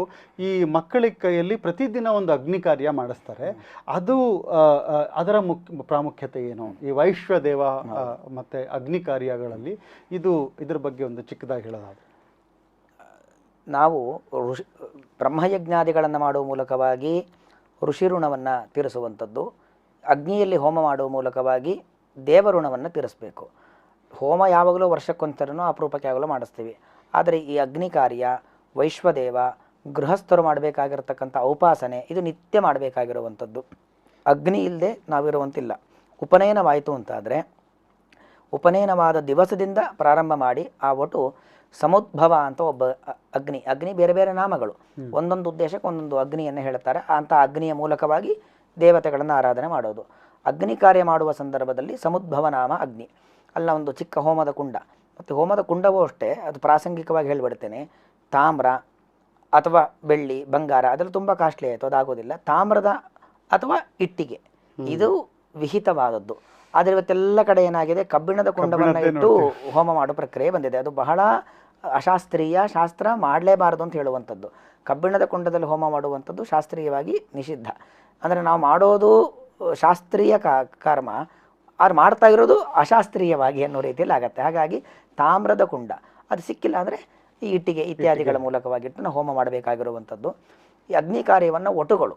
ಈ ಮಕ್ಕಳ ಕೈಯಲ್ಲಿ ಪ್ರತಿದಿನ ಒಂದು ಅಗ್ನಿ ಕಾರ್ಯ ಮಾಡಿಸ್ತಾರೆ. ಅದು ಅದರ ಪ್ರಾಮುಖ್ಯತೆ ಏನು, ಈ ವೈಶ್ವದೇವ ಮತ್ತೆ ಅಗ್ನಿ ಕಾರ್ಯಗಳಲ್ಲಿ ಇದ್ರ ಬಗ್ಗೆ ಒಂದು ಚಿಕ್ಕದಾಗಿ ಹೇಳೋದಾದ್ರೆ? ನಾವು ಬ್ರಹ್ಮಯಜ್ಞಾದಿಗಳನ್ನು ಮಾಡುವ ಮೂಲಕವಾಗಿ ಋಷಿ ಋಣವನ್ನು ತೀರಿಸುವಂಥದ್ದು, ಅಗ್ನಿಯಲ್ಲಿ ಹೋಮ ಮಾಡುವ ಮೂಲಕವಾಗಿ ದೇವಋಣವನ್ನು ತೀರಿಸಬೇಕು. ಹೋಮ ಯಾವಾಗಲೂ ವರ್ಷಕ್ಕೊಂದ್ಸರನೂ ಅಪರೂಪಕ್ಕೆ ಯಾವಾಗಲೂ ಮಾಡಿಸ್ತೀವಿ. ಆದರೆ ಈ ಅಗ್ನಿ ಕಾರ್ಯ, ವೈಶ್ವದೇವ, ಗೃಹಸ್ಥರು ಮಾಡಬೇಕಾಗಿರ್ತಕ್ಕಂಥ ಉಪಾಸನೆ ಇದು ನಿತ್ಯ ಮಾಡಬೇಕಾಗಿರುವಂಥದ್ದು. ಅಗ್ನಿ ಇಲ್ಲದೆ ನಾವಿರುವಂತಿಲ್ಲ. ಉಪನಯನವಾಯಿತು ಅಂತಾದರೆ ಉಪನಯನವಾದ ದಿವಸದಿಂದ ಪ್ರಾರಂಭ ಮಾಡಿ ಆ ಒಟ್ಟು ಸಮುದ್ಭವ ಅಂತ ಒಬ್ಬ ಅಗ್ನಿ ಬೇರೆ ಬೇರೆ ನಾಮಗಳು, ಒಂದೊಂದು ಉದ್ದೇಶಕ್ಕೆ ಒಂದೊಂದು ಅಗ್ನಿಯನ್ನು ಹೇಳ್ತಾರೆ. ಅಂಥ ಅಗ್ನಿಯ ಮೂಲಕವಾಗಿ ದೇವತೆಗಳನ್ನು ಆರಾಧನೆ ಮಾಡೋದು. ಅಗ್ನಿ ಕಾರ್ಯ ಮಾಡುವ ಸಂದರ್ಭದಲ್ಲಿ ಸಮುದ್ಭವ ನಾಮ ಅಗ್ನಿ. ಅಲ್ಲ ಒಂದು ಚಿಕ್ಕ ಹೋಮದ ಕುಂಡ, ಮತ್ತು ಹೋಮದ ಕುಂಡವೂ ಅಷ್ಟೇ, ಅದು ಪ್ರಾಸಂಗಿಕವಾಗಿ ಹೇಳಿಬಿಡ್ತೇನೆ, ತಾಮ್ರ ಅಥವಾ ಬೆಳ್ಳಿ ಬಂಗಾರ ಅದರಲ್ಲಿ ತುಂಬ ಕಾಸ್ಟ್ಲಿ ಆಯಿತು, ಅದಾಗೋದಿಲ್ಲ. ತಾಮ್ರದ ಅಥವಾ ಇಟ್ಟಿಗೆ ಇದು ವಿಹಿತವಾದದ್ದು. ಆದರೆ ಇವತ್ತೆಲ್ಲ ಕಡೆ ಏನಾಗಿದೆ, ಕಬ್ಬಿಣದ ಕುಂಡವನ್ನು ಇಟ್ಟು ಹೋಮ ಮಾಡೋ ಪ್ರಕ್ರಿಯೆ ಬಂದಿದೆ. ಅದು ಬಹಳ ಅಶಾಸ್ತ್ರೀಯ, ಶಾಸ್ತ್ರ ಮಾಡಲೇಬಾರದು ಅಂತ ಹೇಳುವಂಥದ್ದು. ಕಬ್ಬಿಣದ ಕುಂಡದಲ್ಲಿ ಹೋಮ ಮಾಡುವಂಥದ್ದು ಶಾಸ್ತ್ರೀಯವಾಗಿ ನಿಷಿದ್ಧ. ಅಂದರೆ ನಾವು ಮಾಡೋದು ಶಾಸ್ತ್ರೀಯ ಕರ್ಮ, ಅವ್ರು ಮಾಡ್ತಾ ಇರೋದು ಅಶಾಸ್ತ್ರೀಯವಾಗಿ ಅನ್ನೋ ರೀತಿಯಲ್ಲಿ ಆಗುತ್ತೆ. ಹಾಗಾಗಿ ತಾಮ್ರದ ಕುಂಡ ಅದು ಸಿಕ್ಕಿಲ್ಲ ಅಂದರೆ ಈ ಇಟ್ಟಿಗೆ ಇತ್ಯಾದಿಗಳ ಮೂಲಕವಾಗಿಟ್ಟು ನಾವು ಹೋಮ ಮಾಡಬೇಕಾಗಿರುವಂಥದ್ದು. ಈ ಅಗ್ನಿ ಕಾರ್ಯವನ್ನು ಒಟುಗಳು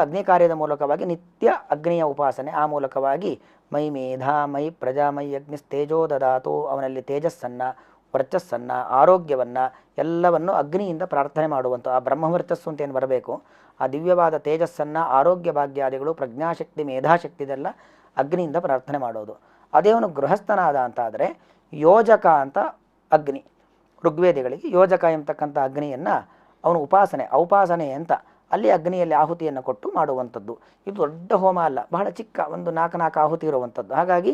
ಅಗ್ನಿ ಕಾರ್ಯದ ಮೂಲಕವಾಗಿ ನಿತ್ಯ ಅಗ್ನಿಯ ಉಪಾಸನೆ, ಆ ಮೂಲಕವಾಗಿ ಮೈ ಮೇಧಾ ಮೈ ಪ್ರಜಾ ಮೈ ಅಗ್ನಿಸ್ತೇಜೋ ದದಾತು, ಅವನಲ್ಲಿ ತೇಜಸ್ಸನ್ನು, ವರ್ಚಸ್ಸನ್ನು, ಆರೋಗ್ಯವನ್ನು ಎಲ್ಲವನ್ನು ಅಗ್ನಿಯಿಂದ ಪ್ರಾರ್ಥನೆ ಮಾಡುವಂಥ ಆ ಬ್ರಹ್ಮವರ್ಚಸ್ಸು ಅಂತ ಏನು ಬರಬೇಕು, ಆ ದಿವ್ಯವಾದ ತೇಜಸ್ಸನ್ನು, ಆರೋಗ್ಯ ಭಾಗ್ಯಾದಿಗಳು, ಪ್ರಜ್ಞಾಶಕ್ತಿ, ಮೇಧಾಶಕ್ತಿ ಇದೆಲ್ಲ ಅಗ್ನಿಯಿಂದ ಪ್ರಾರ್ಥನೆ ಮಾಡೋದು. ಅದೇ ಅವನು ಗೃಹಸ್ಥನಾದ ಅಂತಾದರೆ ಯೋಜಕ ಅಂತ ಅಗ್ನಿ, ಋಗ್ವೇದಿಗಳಿಗೆ ಯೋಜಕ ಎಂಬತಕ್ಕಂಥ ಅಗ್ನಿಯನ್ನು ಅವನು ಔಪಾಸನೆ ಅಂತ ಅಲ್ಲಿ ಅಗ್ನಿಯಲ್ಲಿ ಆಹುತಿಯನ್ನು ಕೊಟ್ಟು ಮಾಡುವಂಥದ್ದು. ಇದು ದೊಡ್ಡ ಹೋಮ ಅಲ್ಲ, ಬಹಳ ಚಿಕ್ಕ ಒಂದು 4 ಆಹುತಿ ಇರುವಂಥದ್ದು. ಹಾಗಾಗಿ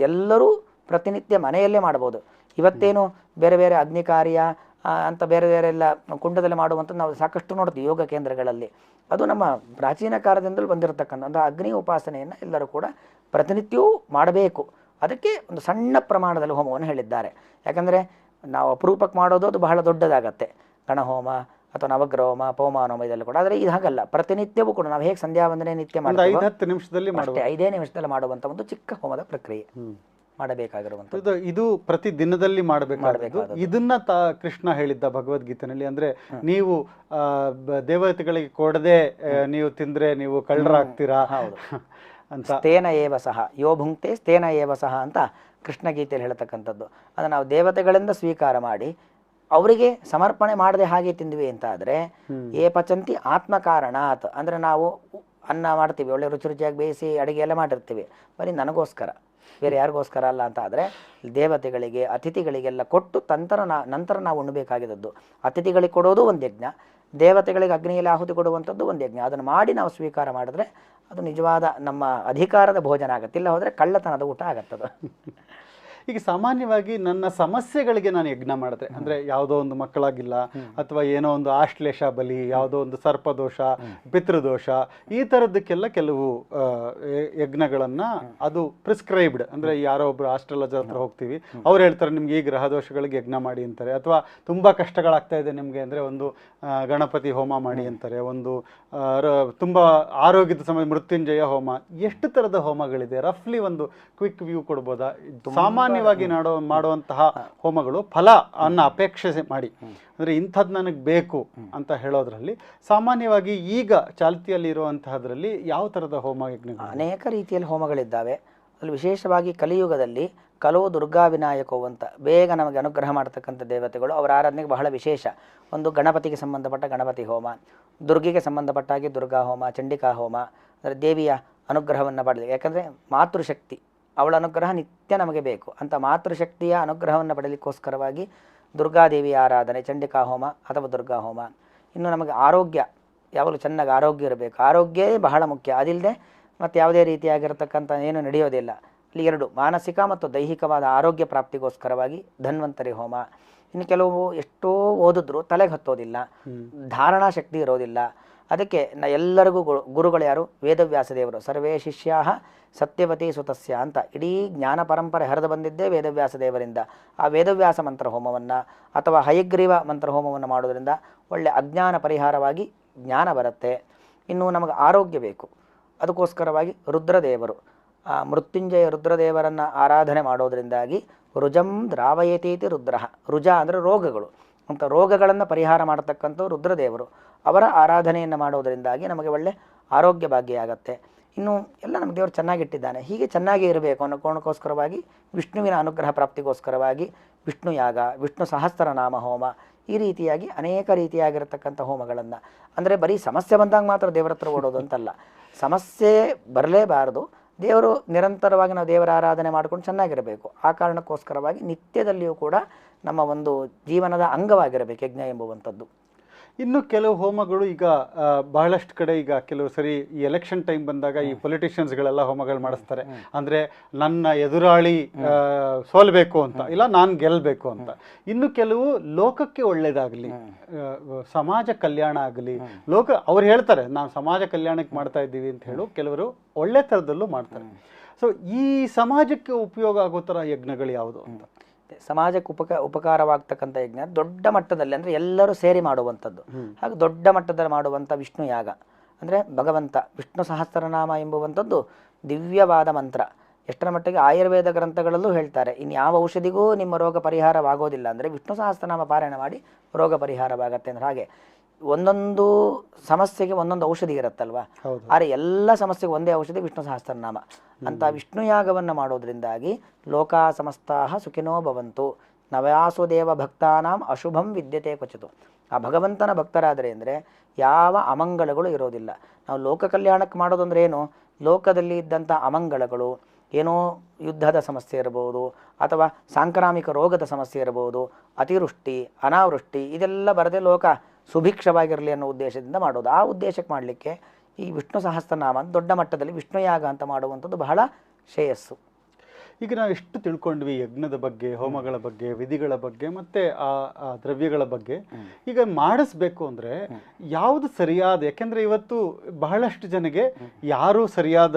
ಎಲ್ಲರೂ ಪ್ರತಿನಿತ್ಯ ಮನೆಯಲ್ಲೇ ಮಾಡ್ಬೋದು. ಇವತ್ತೇನು ಬೇರೆ ಬೇರೆ ಅಗ್ನಿ ಕಾರ್ಯ ಅಂತ ಬೇರೆ ಬೇರೆ ಎಲ್ಲ ಕುಂಡದಲ್ಲಿ ಮಾಡುವಂಥದ್ದು ನಾವು ಸಾಕಷ್ಟು ನೋಡ್ತೀವಿ ಯೋಗ ಕೇಂದ್ರಗಳಲ್ಲಿ. ಅದು ನಮ್ಮ ಪ್ರಾಚೀನ ಕಾಲದಿಂದಲೂ ಬಂದಿರತಕ್ಕಂಥ ಅಗ್ನಿ ಉಪಾಸನೆಯನ್ನು ಎಲ್ಲರೂ ಕೂಡ ಪ್ರತಿನಿತ್ಯವೂ ಮಾಡಬೇಕು. ಅದಕ್ಕೆ ಒಂದು ಸಣ್ಣ ಪ್ರಮಾಣದಲ್ಲಿ ಹೋಮವನ್ನು ಹೇಳಿದ್ದಾರೆ. ಯಾಕಂದರೆ ನಾವು ಅಪರೂಪಕ್ಕೆ ಮಾಡೋದು ಅದು ಬಹಳ ದೊಡ್ಡದಾಗತ್ತೆ. ಗಣಹೋಮ ಅಥವಾ ನವಗ್ರಹೋಮ ಪವಮಾನೋಮ ಇದೆಲ್ಲ ಕೂಡ. ಆದರೆ ಇದು ಹಾಗಲ್ಲ, ಪ್ರತಿನಿತ್ಯವೂ ಕೂಡ ನಾವು ಹೇಗೆ ಸಂಧ್ಯಾ ವಂದನೆ ನಿತ್ಯ ಒಂದು ಮಾಡ್ತೀವೋ 5-10 ನಿಮಿಷದಲ್ಲಿ ಅಷ್ಟೇ 5 ನಿಮಿಷದಲ್ಲಿ ಮಾಡುವಂಥ ಒಂದು ಚಿಕ್ಕ ಹೋಮದ ಪ್ರಕ್ರಿಯೆ ಮಾಡಬೇಕಾಗಿರುವಂಥದ್ದು. ಇದು ಪ್ರತಿ ದಿನದಲ್ಲಿ ಮಾಡಬೇಕಾಗಿದ್ದು. ಇದನ್ನ ಕೃಷ್ಣ ಹೇಳಿದ್ದ ಭಗವದ್ಗೀತೆನಲ್ಲಿ, ಅಂದ್ರೆ ನೀವು ದೇವತೆಗಳಿಗೆ ಕೊಡದೆ ನೀವು ತಿಂದ್ರೆ ನೀವು ಕಳ್ಳರಾಗ್ತೀರಾ ಅಂತ. ಸ್ಥೇನ ಏವ ಸಹ ಯೋ ಭುಂಕ್ತೆ ಸ್ಥೇನ ಏವ ಸಹ ಅಂತ ಕೃಷ್ಣ ಗೀತೆಯಲ್ಲಿ ಹೇಳ್ತಕ್ಕಂಥದ್ದು. ಅದನ್ನು ನಾವು ದೇವತೆಗಳಿಂದ ಸ್ವೀಕಾರ ಮಾಡಿ ಅವರಿಗೆ ಸಮರ್ಪಣೆ ಮಾಡದೆ ಹಾಗೆ ತಿಂದ್ವಿ ಅಂತ ಆದರೆ ಏ ಪಚಂತಿ ಆತ್ಮಕಾರಣಾತ್, ಅಂದರೆ ನಾವು ಅನ್ನ ಮಾಡ್ತೀವಿ, ಒಳ್ಳೆ ರುಚಿ ರುಚಿಯಾಗಿ ಬೇಯಿಸಿ ಅಡುಗೆ ಎಲ್ಲ ಮಾಡಿರ್ತೀವಿ, ಬರೀ ನನಗೋಸ್ಕರ, ಬೇರೆ ಯಾರಿಗೋಸ್ಕರ ಅಲ್ಲ ಅಂತ ಆದರೆ ದೇವತೆಗಳಿಗೆ ಅತಿಥಿಗಳಿಗೆಲ್ಲ ಕೊಟ್ಟು ನಂತರ ನಾವು ಉಣ್ಣಬೇಕಾಗಿದ್ದದ್ದು. ಅತಿಥಿಗಳಿಗೆ ಕೊಡೋದು ಒಂದು ಯಜ್ಞ, ದೇವತೆಗಳಿಗೆ ಅಗ್ನಿಯಲ್ಲಿ ಆಹುತಿ ಕೊಡುವಂಥದ್ದು ಒಂದು ಯಜ್ಞ. ಅದನ್ನು ಮಾಡಿ ನಾವು ಸ್ವೀಕಾರ ಮಾಡಿದ್ರೆ ಅದು ನಿಜವಾದ ನಮ್ಮ ಅಧಿಕಾರದ ಭೋಜನ ಆಗುತ್ತೆ. ಇಲ್ಲ ಹೋದರೆ ಕಳ್ಳತನದ ಊಟ ಆಗತ್ತದು. ಈಗ ಸಾಮಾನ್ಯವಾಗಿ ನನ್ನ ಸಮಸ್ಯೆಗಳಿಗೆ ನಾನು ಯಜ್ಞ ಮಾಡಿದ್ರೆ, ಅಂದರೆ ಯಾವುದೋ ಒಂದು ಮಕ್ಕಳಾಗಿಲ್ಲ, ಅಥವಾ ಏನೋ ಒಂದು ಆಶ್ಲೇಷ ಬಲಿ, ಯಾವುದೋ ಒಂದು ಸರ್ಪದೋಷ, ಪಿತೃದೋಷ, ಈ ಥರದ್ದಕ್ಕೆಲ್ಲ ಕೆಲವು ಯಜ್ಞಗಳನ್ನು ಅದು ಪ್ರಿಸ್ಕ್ರೈಬ್ಡ್, ಅಂದರೆ ಯಾರೋ ಒಬ್ಬರು ಆಸ್ಟ್ರಾಲಜರ್ ಹತ್ರ ಹೋಗ್ತೀವಿ, ಅವ್ರು ಹೇಳ್ತಾರೆ ನಿಮ್ಗೆ ಈ ಗ್ರಹ ದೋಷಗಳಿಗೆ ಯಜ್ಞ ಮಾಡಿ ಅಂತಾರೆ. ಅಥವಾ ತುಂಬ ಕಷ್ಟಗಳಾಗ್ತಾ ಇದೆ ನಿಮಗೆ ಅಂದರೆ ಒಂದು ಗಣಪತಿ ಹೋಮ ಮಾಡಿ ಅಂತಾರೆ. ಒಂದು ತುಂಬ ಆರೋಗ್ಯದ ಸಮಯ ಮೃತ್ಯುಂಜಯ ಹೋಮ. ಎಷ್ಟು ಥರದ ಹೋಮಗಳಿದೆ? ರಫ್ಲಿ ಒಂದು ಕ್ವಿಕ್ ವ್ಯೂ ಕೊಡ್ಬೋದಾ? ಸಾಮಾನ್ಯವಾಗಿ ಮಾಡುವಂತಹ ಹೋಮಗಳು ಫಲ ಅನ್ನ ಅಪೇಕ್ಷೆ ಮಾಡಿ, ಅಂದರೆ ಇಂಥದ್ದು ನನಗೆ ಬೇಕು ಅಂತ ಹೇಳೋದ್ರಲ್ಲಿ ಸಾಮಾನ್ಯವಾಗಿ ಈಗ ಚಾಲ್ತಿಯಲ್ಲಿ ಇರುವಂತಹದ್ರಲ್ಲಿ ಯಾವ ಥರದ ಹೋಮ ಯಜ್ಞಗಳು? ಅನೇಕ ರೀತಿಯಲ್ಲಿ ಹೋಮಗಳಿದ್ದಾವೆ. ಅಲ್ಲಿ ವಿಶೇಷವಾಗಿ ಕಲಿಯುಗದಲ್ಲಿ ಕಲವು ದುರ್ಗಾ ವಿನಾಯಕವು ಅಂತ ಬೇಗ ನಮಗೆ ಅನುಗ್ರಹ ಮಾಡ್ತಕ್ಕಂಥ ದೇವತೆಗಳು, ಅವರ ಆರಾಧನೆಗೆ ಬಹಳ ವಿಶೇಷ. ಒಂದು ಗಣಪತಿಗೆ ಸಂಬಂಧಪಟ್ಟ ಗಣಪತಿ ಹೋಮ, ದುರ್ಗಿಗೆ ಸಂಬಂಧಪಟ್ಟಾಗಿ ದುರ್ಗಾ ಹೋಮ, ಚಂಡಿಕಾ ಹೋಮ, ಅಂದರೆ ದೇವಿಯ ಅನುಗ್ರಹವನ್ನು ಪಡೆಯಲಿ. ಯಾಕಂದರೆ ಮಾತೃಶಕ್ತಿ, ಅವಳ ಅನುಗ್ರಹ ನಿತ್ಯ ನಮಗೆ ಬೇಕು ಅಂತ ಮಾತೃಶಕ್ತಿಯ ಅನುಗ್ರಹವನ್ನು ಪಡೆಯಲಿಕ್ಕೋಸ್ಕರವಾಗಿ ದುರ್ಗಾದೇವಿಯ ಆರಾಧನೆ, ಚಂಡಿಕಾ ಹೋಮ ಅಥವಾ ದುರ್ಗಾ ಹೋಮ. ಇನ್ನು ನಮಗೆ ಆರೋಗ್ಯ, ಯಾವಾಗಲೂ ಚೆನ್ನಾಗಿ ಆರೋಗ್ಯ ಇರಬೇಕು, ಆರೋಗ್ಯವೇ ಬಹಳ ಮುಖ್ಯ. ಅದಿಲ್ಲದೆ ಮತ್ತು ಯಾವುದೇ ರೀತಿಯಾಗಿರ್ತಕ್ಕಂಥ ಏನು ನಡೆಯೋದಿಲ್ಲ. ಇಲ್ಲಿ 2 ಮಾನಸಿಕ ಮತ್ತು ದೈಹಿಕವಾದ ಆರೋಗ್ಯ ಪ್ರಾಪ್ತಿಗೋಸ್ಕರವಾಗಿ ಧನ್ವಂತರಿ ಹೋಮ. ಇನ್ನು ಕೆಲವು ಎಷ್ಟೋ ಓದಿದ್ರು ತಲೆಗೆ ಹತ್ತೋದಿಲ್ಲ, ಧಾರಣಾ ಶಕ್ತಿ ಇರೋದಿಲ್ಲ. ಅದಕ್ಕೆ ಎಲ್ಲರಿಗೂ ಗುರುಗಳು ಯಾರು? ವೇದವ್ಯಾಸ ದೇವರು. ಸರ್ವೇ ಶಿಷ್ಯಾ ಸತ್ಯವತಿ ಸುತಸ್ಯ ಅಂತ ಇಡೀ ಜ್ಞಾನ ಪರಂಪರೆ ಹರಿದು ಬಂದಿದ್ದೇ ವೇದವ್ಯಾಸ ದೇವರಿಂದ. ಆ ವೇದವ್ಯಾಸ ಮಂತ್ರ ಹೋಮವನ್ನು ಅಥವಾ ಹಯಗ್ರೀವ ಮಂತ್ರ ಹೋಮವನ್ನು ಮಾಡೋದ್ರಿಂದ ಒಳ್ಳೆ ಅಜ್ಞಾನ ಪರಿಹಾರವಾಗಿ ಜ್ಞಾನ ಬರುತ್ತೆ. ಇನ್ನು ನಮಗೆ ಆರೋಗ್ಯ ಬೇಕು, ಅದಕ್ಕೋಸ್ಕರವಾಗಿ ರುದ್ರದೇವರು, ಆ ಮೃತ್ಯುಂಜಯ ರುದ್ರದೇವರನ್ನು ಆರಾಧನೆ ಮಾಡೋದರಿಂದಾಗಿ ರುಜಂ ದ್ರಾವಯತೀತಿ ರುದ್ರ. ರುಜ ಅಂದರೆ ರೋಗಗಳು, ಅಂತ ರೋಗಗಳನ್ನು ಪರಿಹಾರ ಮಾಡತಕ್ಕಂಥ ರುದ್ರದೇವರು, ಅವರ ಆರಾಧನೆಯನ್ನು ಮಾಡೋದರಿಂದಾಗಿ ನಮಗೆ ಒಳ್ಳೆ ಆರೋಗ್ಯ ಭಾಗ್ಯ ಆಗತ್ತೆ. ಇನ್ನು ಎಲ್ಲ ನಮ್ಮ ದೇವರು ಚೆನ್ನಾಗಿಟ್ಟಿದ್ದಾನೆ, ಹೀಗೆ ಚೆನ್ನಾಗಿ ಇರಬೇಕು ಅನ್ನೋ ಕಾರಣಕ್ಕೋಸ್ಕರವಾಗಿ ವಿಷ್ಣುವಿನ ಅನುಗ್ರಹ ಪ್ರಾಪ್ತಿಗೋಸ್ಕರವಾಗಿ ವಿಷ್ಣು ಯಾಗ, ವಿಷ್ಣು ಸಹಸ್ರನಾಮ ಹೋಮ, ಈ ರೀತಿಯಾಗಿ ಅನೇಕ ರೀತಿಯಾಗಿರತಕ್ಕಂಥ ಹೋಮಗಳನ್ನು. ಅಂದರೆ ಬರೀ ಸಮಸ್ಯೆ ಬಂದಾಗ ಮಾತ್ರ ದೇವರ ಹತ್ರ ಓಡೋದು ಅಂತಲ್ಲ, ಸಮಸ್ಯೆ ಬರಲೇಬಾರದು, ದೇವರು ನಿರಂತರವಾಗಿ ನಾವು ದೇವರ ಆರಾಧನೆ ಮಾಡ್ಕೊಂಡು ಚೆನ್ನಾಗಿರಬೇಕು. ಆ ಕಾರಣಕ್ಕೋಸ್ಕರವಾಗಿ ನಿತ್ಯದಲ್ಲಿಯೂ ಕೂಡ ನಮ್ಮ ಒಂದು ಜೀವನದ ಅಂಗವಾಗಿರಬೇಕು ಯಜ್ಞ ಎಂಬುವಂಥದ್ದು. ಇನ್ನು ಕೆಲವು ಹೋಮಗಳು ಈಗ ಬಹಳಷ್ಟು ಕಡೆ ಈಗ ಕೆಲವು ಸರಿ ಈ ಎಲೆಕ್ಷನ್ ಟೈಮ್ ಬಂದಾಗ ಈ ಪೊಲಿಟಿಷಿಯನ್ಸ್ಗಳೆಲ್ಲ ಹೋಮಗಳು ಮಾಡಿಸ್ತಾರೆ. ಅಂದರೆ ನನ್ನ ಎದುರಾಳಿ ಸೋಲ್ಬೇಕು ಅಂತ, ಇಲ್ಲ ನಾನು ಗೆಲ್ಲಬೇಕು ಅಂತ. ಇನ್ನು ಕೆಲವು ಲೋಕಕ್ಕೆ ಒಳ್ಳೇದಾಗಲಿ, ಸಮಾಜ ಕಲ್ಯಾಣ ಆಗಲಿ, ಅವ್ರು ಹೇಳ್ತಾರೆ ನಾವು ಸಮಾಜ ಕಲ್ಯಾಣಕ್ಕೆ ಮಾಡ್ತಾ ಇದ್ದೀವಿ ಅಂತ ಹೇಳು ಕೆಲವರು ಒಳ್ಳೆ ಥರದಲ್ಲೂ ಮಾಡ್ತಾರೆ. ಸೊ ಈ ಸಮಾಜಕ್ಕೆ ಉಪಯೋಗ ಆಗೋ ಥರ ಯಜ್ಞಗಳು ಯಾವುದು ಅಂತ? ಸಮಾಜಕ್ಕೆ ಉಪಕಾರವಾಗ್ತಕ್ಕಂಥ ಯಜ್ಞ ದೊಡ್ಡ ಮಟ್ಟದಲ್ಲಿ, ಅಂದರೆ ಎಲ್ಲರೂ ಸೇರಿ ಮಾಡುವಂಥದ್ದು. ಹಾಗೆ ದೊಡ್ಡ ಮಟ್ಟದಲ್ಲಿ ಮಾಡುವಂಥ ವಿಷ್ಣು ಯಾಗ, ಅಂದರೆ ಭಗವಂತ ವಿಷ್ಣು ಸಹಸ್ರನಾಮ ಎಂಬುವಂಥದ್ದು ದಿವ್ಯವಾದ ಮಂತ್ರ. ಎಷ್ಟರ ಮಟ್ಟಿಗೆ ಆಯುರ್ವೇದ ಗ್ರಂಥಗಳಲ್ಲೂ ಹೇಳ್ತಾರೆ, ಇನ್ನು ಯಾವ ಔಷಧಿಗೂ ನಿಮ್ಮ ರೋಗ ಪರಿಹಾರವಾಗೋದಿಲ್ಲ ಅಂದರೆ ವಿಷ್ಣು ಸಹಸ್ರನಾಮ ಪಾರಾಯಣ ಮಾಡಿ ರೋಗ ಪರಿಹಾರವಾಗತ್ತೆ. ಅಂದರೆ ಹಾಗೆ ಒಂದೊಂದು ಸಮಸ್ಯೆಗೆ ಒಂದೊಂದು ಔಷಧಿ ಇರುತ್ತಲ್ವ, ಆದರೆ ಎಲ್ಲ ಸಮಸ್ಯೆಗೆ ಒಂದೇ ಔಷಧಿ ವಿಷ್ಣು ಸಹಸ್ರನಾಮ ಅಂತ. ವಿಷ್ಣು ಯಾಗವನ್ನು ಮಾಡೋದ್ರಿಂದಾಗಿ ಲೋಕಾ ಸಮಸ್ತಾಹ ಸುಖಿನೋ ಭವಂತು ನವ್ಯಾಸುದೇವ ಭಕ್ತಾನಾಂ ಅಶುಭಂ ವಿದ್ಯತೆ ಕ್ವಚಿತು. ಆ ಭಗವಂತನ ಭಕ್ತರಾದರೆ ಅಂದರೆ ಯಾವ ಅಮಂಗಳಗಳು ಇರೋದಿಲ್ಲ. ನಾವು ಲೋಕ ಕಲ್ಯಾಣಕ್ಕೆ ಮಾಡೋದಂದ್ರೆ ಏನು? ಲೋಕದಲ್ಲಿ ಇದ್ದಂಥ ಅಮಂಗಳಗಳು, ಏನೋ ಯುದ್ಧದ ಸಮಸ್ಯೆ ಇರಬಹುದು, ಅಥವಾ ಸಾಂಕ್ರಾಮಿಕ ರೋಗದ ಸಮಸ್ಯೆ ಇರಬಹುದು, ಅತಿವೃಷ್ಟಿ ಅನಾವೃಷ್ಟಿ, ಇದೆಲ್ಲ ಬರದೆ ಲೋಕ ಸುಭಿಕ್ಷವಾಗಿರಲಿ ಅನ್ನೋ ಉದ್ದೇಶದಿಂದ ಮಾಡೋದು. ಆ ಉದ್ದೇಶಕ್ಕೆ ಮಾಡಲಿಕ್ಕೆ ಈ ವಿಷ್ಣು ಸಹಸ್ರನಾಮ ದೊಡ್ಡ ಮಟ್ಟದಲ್ಲಿ ವಿಷ್ಣು ಯಾಗ ಅಂತ ಮಾಡುವಂಥದ್ದು ಬಹಳ ಶ್ರೇಯಸ್ಸು. ಈಗ ನಾವು ಎಷ್ಟು ತಿಳ್ಕೊಂಡ್ವಿ ಯಜ್ಞದ ಬಗ್ಗೆ, ಹೋಮಗಳ ಬಗ್ಗೆ, ವಿಧಿಗಳ ಬಗ್ಗೆ, ಮತ್ತು ಆ ದ್ರವ್ಯಗಳ ಬಗ್ಗೆ. ಈಗ ಮಾಡಿಸ್ಬೇಕು ಅಂದರೆ ಯಾವುದು ಸರಿಯಾದ, ಯಾಕೆಂದರೆ ಇವತ್ತು ಬಹಳಷ್ಟು ಜನಗೆ ಯಾರು ಸರಿಯಾದ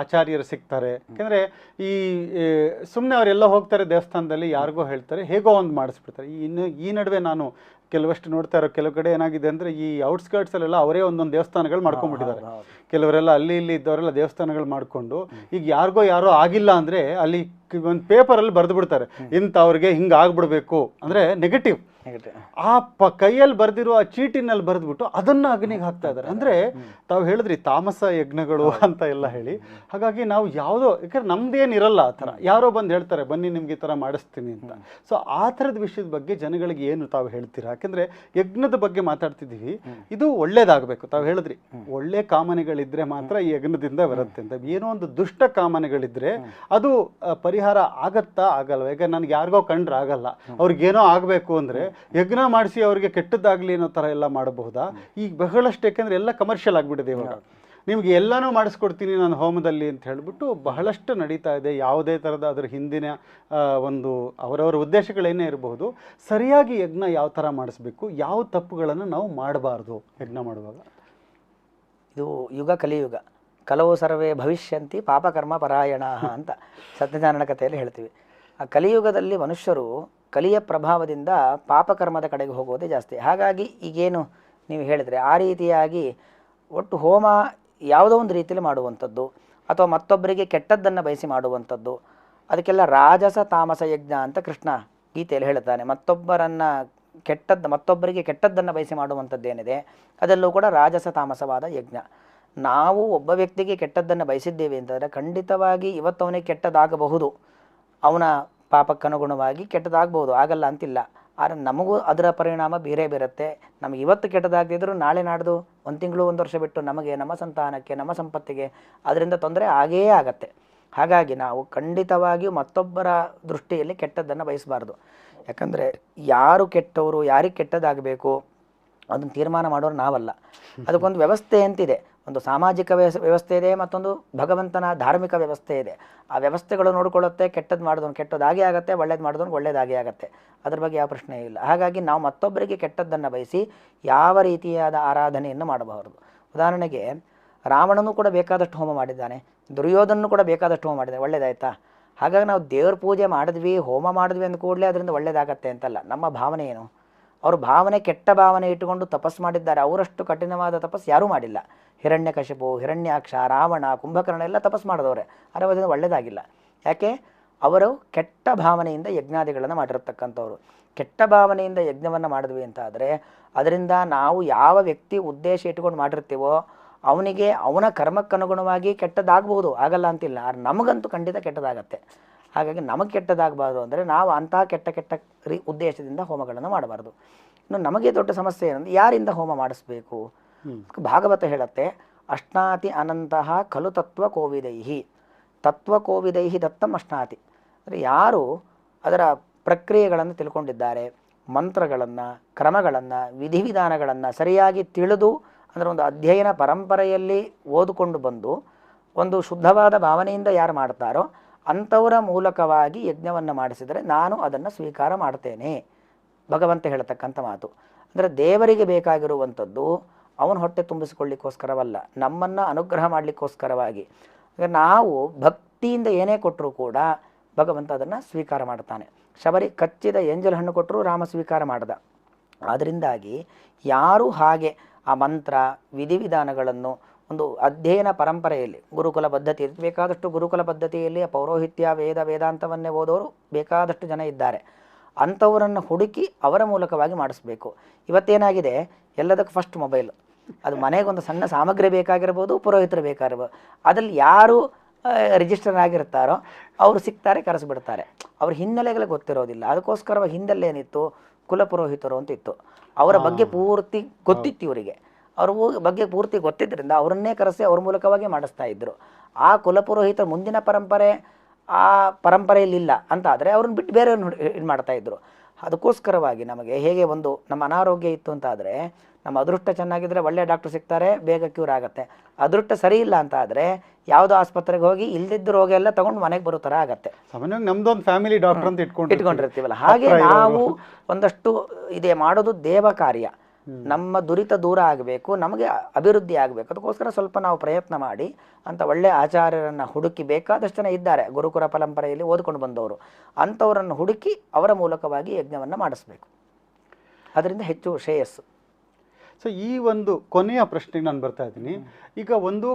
ಆಚಾರ್ಯರು ಸಿಗ್ತಾರೆ. ಯಾಕೆಂದರೆ ಈ ಸುಮ್ಮನೆ ಅವರೆಲ್ಲ ಹೋಗ್ತಾರೆ ದೇವಸ್ಥಾನದಲ್ಲಿ, ಯಾರಿಗೋ ಹೇಳ್ತಾರೆ, ಹೇಗೋ ಒಂದು ಮಾಡಿಸ್ಬಿಡ್ತಾರೆ. ಈ ನಡುವೆ ನಾನು ಕೆಲವಷ್ಟು ನೋಡ್ತಾ ಇರೋ ಕೆಲವು ಕಡೆ ಏನಾಗಿದೆ ಅಂದರೆ ಈ ಔಟ್ಸ್ಕರ್ಟ್ಸಲ್ಲೆಲ್ಲ ಅವರೇ ಒಂದೊಂದು ದೇವಸ್ಥಾನಗಳು ಮಾಡ್ಕೊಂಡ್ಬಿಟ್ಟಿದ್ದಾರೆ. ಕೆಲವರೆಲ್ಲ ಅಲ್ಲಿ ಇಲ್ಲಿ ಇದ್ದವರೆಲ್ಲ ದೇವಸ್ಥಾನಗಳು ಮಾಡಿಕೊಂಡು ಈಗ ಯಾರೋ ಆಗಿಲ್ಲ ಅಂದರೆ ಅಲ್ಲಿ ಒಂದು ಪೇಪರಲ್ಲಿ ಬರೆದು ಬಿಡ್ತಾರೆ, ಇಂಥವ್ರಿಗೆ ಹಿಂಗೆ ಆಗ್ಬಿಡ್ಬೇಕು ಅಂದರೆ ನೆಗೆಟಿವ್. ಆ ಕೈಯಲ್ಲಿ ಬರೆದಿರೋ ಆ ಚೀಟಿನಲ್ಲಿ ಬರೆದ್ಬಿಟ್ಟು ಅದನ್ನ ಅಗ್ನಿಗೆ ಹಾಕ್ತಾ ಇದ್ದಾರೆ. ಅಂದರೆ ತಾವು ಹೇಳಿದ್ರಿ ತಾಮಸ ಯಜ್ಞಗಳು ಅಂತ ಎಲ್ಲ ಹೇಳಿ. ಹಾಗಾಗಿ ನಾವು ಯಾವುದೋ, ಯಾಕಂದ್ರೆ ನಮ್ದೇನಿರಲ್ಲ ಆ ಥರ, ಯಾರೋ ಬಂದು ಹೇಳ್ತಾರೆ ಬನ್ನಿ ನಿಮ್ಗೆ ಈ ಥರ ಮಾಡಿಸ್ತೀನಿ ಅಂತ. ಸೊ ಆ ಥರದ ವಿಷಯದ ಬಗ್ಗೆ ಜನಗಳಿಗೆ ಏನು ತಾವು ಹೇಳ್ತೀರಾ? ಯಾಕೆಂದರೆ ಯಜ್ಞದ ಬಗ್ಗೆ ಮಾತಾಡ್ತಿದ್ದೀವಿ, ಇದು ಒಳ್ಳೇದಾಗಬೇಕು. ತಾವು ಹೇಳಿದ್ರಿ ಒಳ್ಳೆ ಕಾಮನೆಗಳಿದ್ರೆ ಮಾತ್ರ ಈ ಯಜ್ಞದಿಂದ ಬರುತ್ತೆ ಅಂತ. ಏನೋ ಒಂದು ದುಷ್ಟ ಕಾಮನೆಗಳಿದ್ರೆ ಅದು ಪರಿಹಾರ ಆಗತ್ತಾ ಆಗಲ್ವ? ಈಗ ನನಗೆ ಯಾರಿಗೋ ಕಂಡ್ರೆ ಆಗಲ್ಲ, ಅವ್ರಿಗೇನೋ ಆಗಬೇಕು ಅಂದರೆ ಯಜ್ಞ ಮಾಡಿಸಿ ಅವ್ರಿಗೆ ಕೆಟ್ಟದ್ದಾಗಲಿ ಅನ್ನೋ ಥರ ಎಲ್ಲ ಮಾಡಬಹುದಾ? ಈಗ ಬಹಳಷ್ಟು, ಯಾಕೆಂದರೆ ಎಲ್ಲ ಕಮರ್ಷಿಯಲ್ ಆಗಿಬಿಟ್ಟಿದೆ ಇವಾಗ. ನಿಮ್ಗೆ ಎಲ್ಲನೂ ಮಾಡಿಸ್ಕೊಡ್ತೀನಿ ನಾನು ಹೋಮದಲ್ಲಿ ಅಂತ ಹೇಳಿಬಿಟ್ಟು ಬಹಳಷ್ಟು ನಡೀತಾ ಇದೆ. ಯಾವುದೇ ಥರದ ಅದರ ಹಿಂದಿನ ಒಂದು ಅವರವರ ಉದ್ದೇಶಗಳೇನೇ ಇರಬಹುದು. ಸರಿಯಾಗಿ ಯಜ್ಞ ಯಾವ ಥರ ಮಾಡಿಸ್ಬೇಕು, ಯಾವ ತಪ್ಪುಗಳನ್ನು ನಾವು ಮಾಡಬಾರ್ದು ಯಜ್ಞ ಮಾಡುವಾಗ? ಇದು ಯುಗ ಕಲಿಯುಗ, ಕಲವು ಸರ್ವೇ ಭವಿಷ್ಯಂತಿ ಪಾಪಕರ್ಮ ಪರಾಯಣ ಅಂತ ಸತ್ಯನಾರಾಯಣ ಕಥೆಯಲ್ಲಿ ಹೇಳ್ತೀವಿ. ಆ ಕಲಿಯುಗದಲ್ಲಿ ಮನುಷ್ಯರು ಕಲಿಯ ಪ್ರಭಾವದಿಂದ ಪಾಪಕರ್ಮದ ಕಡೆಗೆ ಹೋಗೋದೇ ಜಾಸ್ತಿ. ಹಾಗಾಗಿ ಈಗೇನು ನೀವು ಹೇಳಿದರೆ ಆ ರೀತಿಯಾಗಿ ಒಟ್ಟು ಹೋಮ ಯಾವುದೋ ಒಂದು ರೀತಿಯಲ್ಲಿ ಮಾಡುವಂಥದ್ದು ಅಥವಾ ಮತ್ತೊಬ್ಬರಿಗೆ ಕೆಟ್ಟದ್ದನ್ನು ಬಯಸಿ ಮಾಡುವಂಥದ್ದು, ಅದಕ್ಕೆಲ್ಲ ರಾಜಸ ತಾಮಸ ಯಜ್ಞ ಅಂತ ಕೃಷ್ಣ ಗೀತೆಯಲ್ಲಿ ಹೇಳ್ತಾನೆ. ಮತ್ತೊಬ್ಬರಿಗೆ ಕೆಟ್ಟದ್ದನ್ನು ಬಯಸಿ ಮಾಡುವಂಥದ್ದೇನಿದೆ ಅದೆಲ್ಲೂ ಕೂಡ ರಾಜಸ ತಾಮಸವಾದ ಯಜ್ಞ. ನಾವು ಒಬ್ಬ ವ್ಯಕ್ತಿಗೆ ಕೆಟ್ಟದ್ದನ್ನು ಬಯಸಿದ್ದೇವೆ ಅಂತಂದರೆ ಖಂಡಿತವಾಗಿ ಇವತ್ತು ಅವನಿಗೆ ಕೆಟ್ಟದಾಗಬಹುದು, ಅವನ ಪಾಪಕ್ಕನುಗುಣವಾಗಿ ಕೆಟ್ಟದಾಗಬಹುದು, ಆಗಲ್ಲ ಅಂತಿಲ್ಲ. ಆದರೆ ನಮಗೂ ಅದರ ಪರಿಣಾಮ ಬೇರೆ ಬರುತ್ತೆ. ನಮಗೆ ಇವತ್ತು ಕೆಟ್ಟದಾಗದಿದ್ದರೂ ನಾಳೆ ನಾಡ್ದು 1 ತಿಂಗಳು 1 ವರ್ಷ ಬಿಟ್ಟು ನಮಗೆ, ನಮ್ಮ ಸಂತಾನಕ್ಕೆ, ನಮ್ಮ ಸಂಪತ್ತಿಗೆ ಅದರಿಂದ ತೊಂದರೆ ಆಗೇ ಆಗತ್ತೆ. ಹಾಗಾಗಿ ನಾವು ಖಂಡಿತವಾಗಿಯೂ ಮತ್ತೊಬ್ಬರ ದೃಷ್ಟಿಯಲ್ಲಿ ಕೆಟ್ಟದ್ದನ್ನು ಬಯಸಬಾರ್ದು. ಯಾಕಂದರೆ ಯಾರು ಕೆಟ್ಟವರು, ಯಾರಿಗೆ ಕೆಟ್ಟದಾಗಬೇಕು ಅದನ್ನು ತೀರ್ಮಾನ ಮಾಡೋರು ನಾವಲ್ಲ. ಅದಕ್ಕೊಂದು ವ್ಯವಸ್ಥೆ ಅಂತಿದೆ, ಒಂದು ಸಾಮಾಜಿಕ ವ್ಯವಸ್ಥೆ ಇದೆ, ಮತ್ತೊಂದು ಭಗವಂತನ ಧಾರ್ಮಿಕ ವ್ಯವಸ್ಥೆ ಇದೆ. ಆ ವ್ಯವಸ್ಥೆಗಳು ನೋಡಿಕೊಳ್ಳುತ್ತೆ. ಕೆಟ್ಟದ್ದು ಮಾಡಿದವನು ಕೆಟ್ಟದಾಗೇ ಆಗುತ್ತೆ, ಒಳ್ಳೇದು ಮಾಡಿದವನು ಒಳ್ಳೇದಾಗೇ ಆಗುತ್ತೆ. ಅದ್ರ ಬಗ್ಗೆ ಯಾವ ಪ್ರಶ್ನೆ ಇಲ್ಲ. ಹಾಗಾಗಿ ನಾವು ಮತ್ತೊಬ್ಬರಿಗೆ ಕೆಟ್ಟದ್ದನ್ನು ಬಯಸಿ ಯಾವ ರೀತಿಯಾದ ಆರಾಧನೆಯನ್ನು ಮಾಡಬಾರದು. ಉದಾಹರಣೆಗೆ ರಾವಣನೂ ಕೂಡ ಬೇಕಾದಷ್ಟು ಹೋಮ ಮಾಡಿದ್ದಾನೆ, ದುರ್ಯೋಧನೂ ಕೂಡ ಬೇಕಾದಷ್ಟು ಹೋಮ ಮಾಡಿದ್ದಾನೆ, ಒಳ್ಳೇದಾಯ್ತಾ? ಹಾಗಾಗಿ ನಾವು ದೇವ್ರ ಪೂಜೆ ಮಾಡಿದ್ವಿ, ಹೋಮ ಮಾಡಿದ್ವಿ ಅಂದ ಕೂಡಲೇ ಅದರಿಂದ ಒಳ್ಳೇದಾಗತ್ತೆ ಅಂತಲ್ಲ. ನಮ್ಮ ಭಾವನೆ ಏನು? ಅವರು ಭಾವನೆ, ಕೆಟ್ಟ ಭಾವನೆ ಇಟ್ಟುಕೊಂಡು ತಪಸ್ಸು ಮಾಡಿದ್ದಾರೆ. ಅವರಷ್ಟು ಕಠಿಣವಾದ ತಪಸ್ಸು ಯಾರೂ ಮಾಡಿಲ್ಲ. ಹಿರಣ್ಯಕಶಿಪು, ಹಿರಣ್ಯಾಕ್ಷ, ರಾವಣ, ಕುಂಭಕರ್ಣ ಎಲ್ಲ ತಪಸ್ಸು ಮಾಡಿದವ್ರೆ, ಆದರೆ ಅದರಿಂದ ಒಳ್ಳೆಯದಾಗಿಲ್ಲ. ಯಾಕೆ? ಅವರು ಕೆಟ್ಟ ಭಾವನೆಯಿಂದ ಯಜ್ಞಾದಿಗಳನ್ನು ಮಾಡಿರತಕ್ಕಂಥವ್ರು. ಕೆಟ್ಟ ಭಾವನೆಯಿಂದ ಯಜ್ಞವನ್ನು ಮಾಡಿದ್ವಿ ಅಂತ ಆದರೆ ಅದರಿಂದ ನಾವು ಯಾವ ವ್ಯಕ್ತಿ ಉದ್ದೇಶ ಇಟ್ಕೊಂಡು ಮಾಡಿರ್ತೀವೋ ಅವನಿಗೆ ಅವನ ಕರ್ಮಕ್ಕನುಗುಣವಾಗಿ ಕೆಟ್ಟದಾಗಬಹುದು, ಆಗಲ್ಲ ಅಂತಿಲ್ಲ. ಆದರೆ ನಮಗಂತೂ ಖಂಡಿತ ಕೆಟ್ಟದಾಗತ್ತೆ. ಹಾಗಾಗಿ ನಮಗೆ ಕೆಟ್ಟದಾಗಬಾರ್ದು ಅಂದರೆ ನಾವು ಅಂತಹ ಕೆಟ್ಟ ಉದ್ದೇಶದಿಂದ ಹೋಮಗಳನ್ನು ಮಾಡಬಾರ್ದು. ಇನ್ನು ನಮಗೆ ದೊಡ್ಡ ಸಮಸ್ಯೆ ಏನಂದರೆ ಯಾರಿಂದ ಹೋಮ ಮಾಡಿಸ್ಬೇಕು? ಭಾಗವತ ಹೇಳುತ್ತೆ, ಅಷ್ಟಾತಿ ಅನಂತಹ ಖಲು ತತ್ವ ಕೋವಿದೈಹಿ ದತ್ತಂ ಅಷ್ಟಾತಿ. ಅಂದರೆ ಯಾರು ಅದರ ಪ್ರಕ್ರಿಯೆಗಳನ್ನು ತಿಳ್ಕೊಂಡಿದ್ದಾರೆ, ಮಂತ್ರಗಳನ್ನು, ಕ್ರಮಗಳನ್ನು, ವಿಧಿವಿಧಾನಗಳನ್ನು ಸರಿಯಾಗಿ ತಿಳಿದು ಅಂದರೆ ಒಂದು ಅಧ್ಯಯನ ಪರಂಪರೆಯಲ್ಲಿ ಓದಿಕೊಂಡು ಬಂದು ಒಂದು ಶುದ್ಧವಾದ ಭಾವನೆಯಿಂದ ಯಾರು ಮಾಡ್ತಾರೋ ಅಂಥವರ ಮೂಲಕವಾಗಿ ಯಜ್ಞವನ್ನು ಮಾಡಿಸಿದರೆ ನಾನು ಅದನ್ನು ಸ್ವೀಕಾರ ಮಾಡ್ತೇನೆ. ಭಗವಂತ ಹೇಳ್ತಕ್ಕಂಥ ಮಾತು. ಅಂದರೆ ದೇವರಿಗೆ ಬೇಕಾಗಿರುವಂಥದ್ದು ಅವನ ಹೊಟ್ಟೆ ತುಂಬಿಸಿಕೊಳ್ಳಿಕ್ಕೋಸ್ಕರವಲ್ಲ, ನಮ್ಮನ್ನು ಅನುಗ್ರಹ ಮಾಡಲಿಕ್ಕೋಸ್ಕರವಾಗಿ. ನಾವು ಭಕ್ತಿಯಿಂದ ಏನೇ ಕೊಟ್ಟರೂ ಕೂಡ ಭಗವಂತ ಅದನ್ನು ಸ್ವೀಕಾರ ಮಾಡ್ತಾನೆ. ಶಬರಿ ಕಚ್ಚಿದ ಎಂಜಲ್ ಹಣ್ಣು ಕೊಟ್ಟರು ರಾಮ ಸ್ವೀಕಾರ ಮಾಡ್ದ. ಆದ್ದರಿಂದಾಗಿ ಯಾರು ಹಾಗೆ ಆ ಮಂತ್ರ ವಿಧಿವಿಧಾನಗಳನ್ನು ಒಂದು ಅಧ್ಯಯನ ಪರಂಪರೆಯಲ್ಲಿ ಗುರುಕುಲ ಪದ್ಧತಿ ಬೇಕಾದಷ್ಟು ಗುರುಕುಲ ಪದ್ಧತಿಯಲ್ಲಿ ಪೌರೋಹಿತ್ಯ ವೇದಾಂತವನ್ನೇ ಓದೋರು ಬೇಕಾದಷ್ಟು ಜನ ಇದ್ದಾರೆ. ಅಂಥವರನ್ನು ಹುಡುಕಿ ಅವರ ಮೂಲಕವಾಗಿ ಮಾಡಿಸ್ಬೇಕು. ಇವತ್ತೇನಾಗಿದೆ, ಎಲ್ಲದಕ್ಕೂ ಫಸ್ಟ್ ಮೊಬೈಲ್. ಅದು ಮನೆಗೊಂದು ಸಣ್ಣ ಸಾಮಗ್ರಿ ಬೇಕಾಗಿರ್ಬೋದು, ಪುರೋಹಿತರು ಬೇಕಾಗಿರ್ಬೋದು. ಅದ್ರಲ್ಲಿ ಯಾರು ರಿಜಿಸ್ಟರ್ ಆಗಿರ್ತಾರೋ ಅವರು ಸಿಗ್ತಾರೆ, ಕರೆಸಿಬಿಡ್ತಾರೆ. ಅವ್ರ ಹಿನ್ನೆಲೆಗಳು ಗೊತ್ತಿರೋದಿಲ್ಲ. ಅದಕ್ಕೋಸ್ಕರವಾಗಿ ಹಿಂದಲ್ಲೇನಿತ್ತು, ಕುಲಪುರೋಹಿತರು ಅಂತ ಇತ್ತು. ಅವರ ಬಗ್ಗೆ ಪೂರ್ತಿ ಗೊತ್ತಿತ್ತು ಇವರಿಗೆ. ಅವ್ರ ಬಗ್ಗೆ ಪೂರ್ತಿ ಗೊತ್ತಿದ್ದರಿಂದ ಅವರನ್ನೇ ಕರೆಸಿ ಅವ್ರ ಮೂಲಕವಾಗಿ ಮಾಡಿಸ್ತಾ ಇದ್ರು. ಆ ಕುಲಪುರೋಹಿತ ಮುಂದಿನ ಪರಂಪರೆ ಆ ಪರಂಪರೆಯಲ್ಲಿ ಇಲ್ಲ ಅಂತ ಆದರೆ ಅವ್ರನ್ನ ಬಿಟ್ಟು ಬೇರೆಯವ್ರನ್ನ ಇದು ಮಾಡ್ತಾಯಿದ್ರು. ಅದಕ್ಕೋಸ್ಕರವಾಗಿ ನಮಗೆ ಹೇಗೆ ಒಂದು ನಮ್ಮ ಅನಾರೋಗ್ಯ ಇತ್ತು ಅಂತ ಆದರೆ ನಮ್ಮ ಅದೃಷ್ಟ ಚೆನ್ನಾಗಿದ್ದರೆ ಒಳ್ಳೆಯ ಡಾಕ್ಟ್ರು ಸಿಗ್ತಾರೆ, ಬೇಗ ಕ್ಯೂರ್ ಆಗುತ್ತೆ. ಅದೃಷ್ಟ ಸರಿ ಇಲ್ಲ ಅಂತ ಆದರೆ ಯಾವುದೋ ಆಸ್ಪತ್ರೆಗೆ ಹೋಗಿ ಇಲ್ದಿದ್ದ ರೋಗ ಎಲ್ಲ ತಗೊಂಡು ಮನೆಗೆ ಬರೋ ಥರ ಆಗುತ್ತೆ. ಸಾಮಾನ್ಯವಾಗಿ ನಮ್ದೊಂದು ಫ್ಯಾಮಿಲಿ ಡಾಕ್ಟರ್ ಅಂತ ಇಟ್ಕೊಂಡಿರ್ತೀವಲ್ಲ. ಹಾಗೆ ನಾವು ಒಂದಷ್ಟು ಇದೇ ಮಾಡೋದು ದೇವ ಕಾರ್ಯ. ನಮ್ಮ ದುರಿತ ದೂರ ಆಗಬೇಕು, ನಮಗೆ ಅಭಿವೃದ್ಧಿ ಆಗಬೇಕು. ಅದಕ್ಕೋಸ್ಕರ ಸ್ವಲ್ಪ ನಾವು ಪ್ರಯತ್ನ ಮಾಡಿ ಅಂತ ಒಳ್ಳೆಯ ಆಚಾರ್ಯರನ್ನು ಹುಡುಕಿ, ಬೇಕಾದಷ್ಟು ಜನ ಇದ್ದಾರೆ ಗುರುಕುಲ ಪರಂಪರೆಯಲ್ಲಿ ಓದ್ಕೊಂಡು ಬಂದವರು, ಅಂಥವರನ್ನು ಹುಡುಕಿ ಅವರ ಮೂಲಕವಾಗಿ ಯಜ್ಞವನ್ನು ಮಾಡಿಸ್ಬೇಕು. ಅದರಿಂದ ಹೆಚ್ಚು ಶ್ರೇಯಸ್ಸು. ಸೊ ಈ ಒಂದು ಕೊನೆಯ ಪ್ರಶ್ನೆಗೆ ನಾನು ಬರ್ತಾ ಇದ್ದೀನಿ. ಈಗ ಒಂದು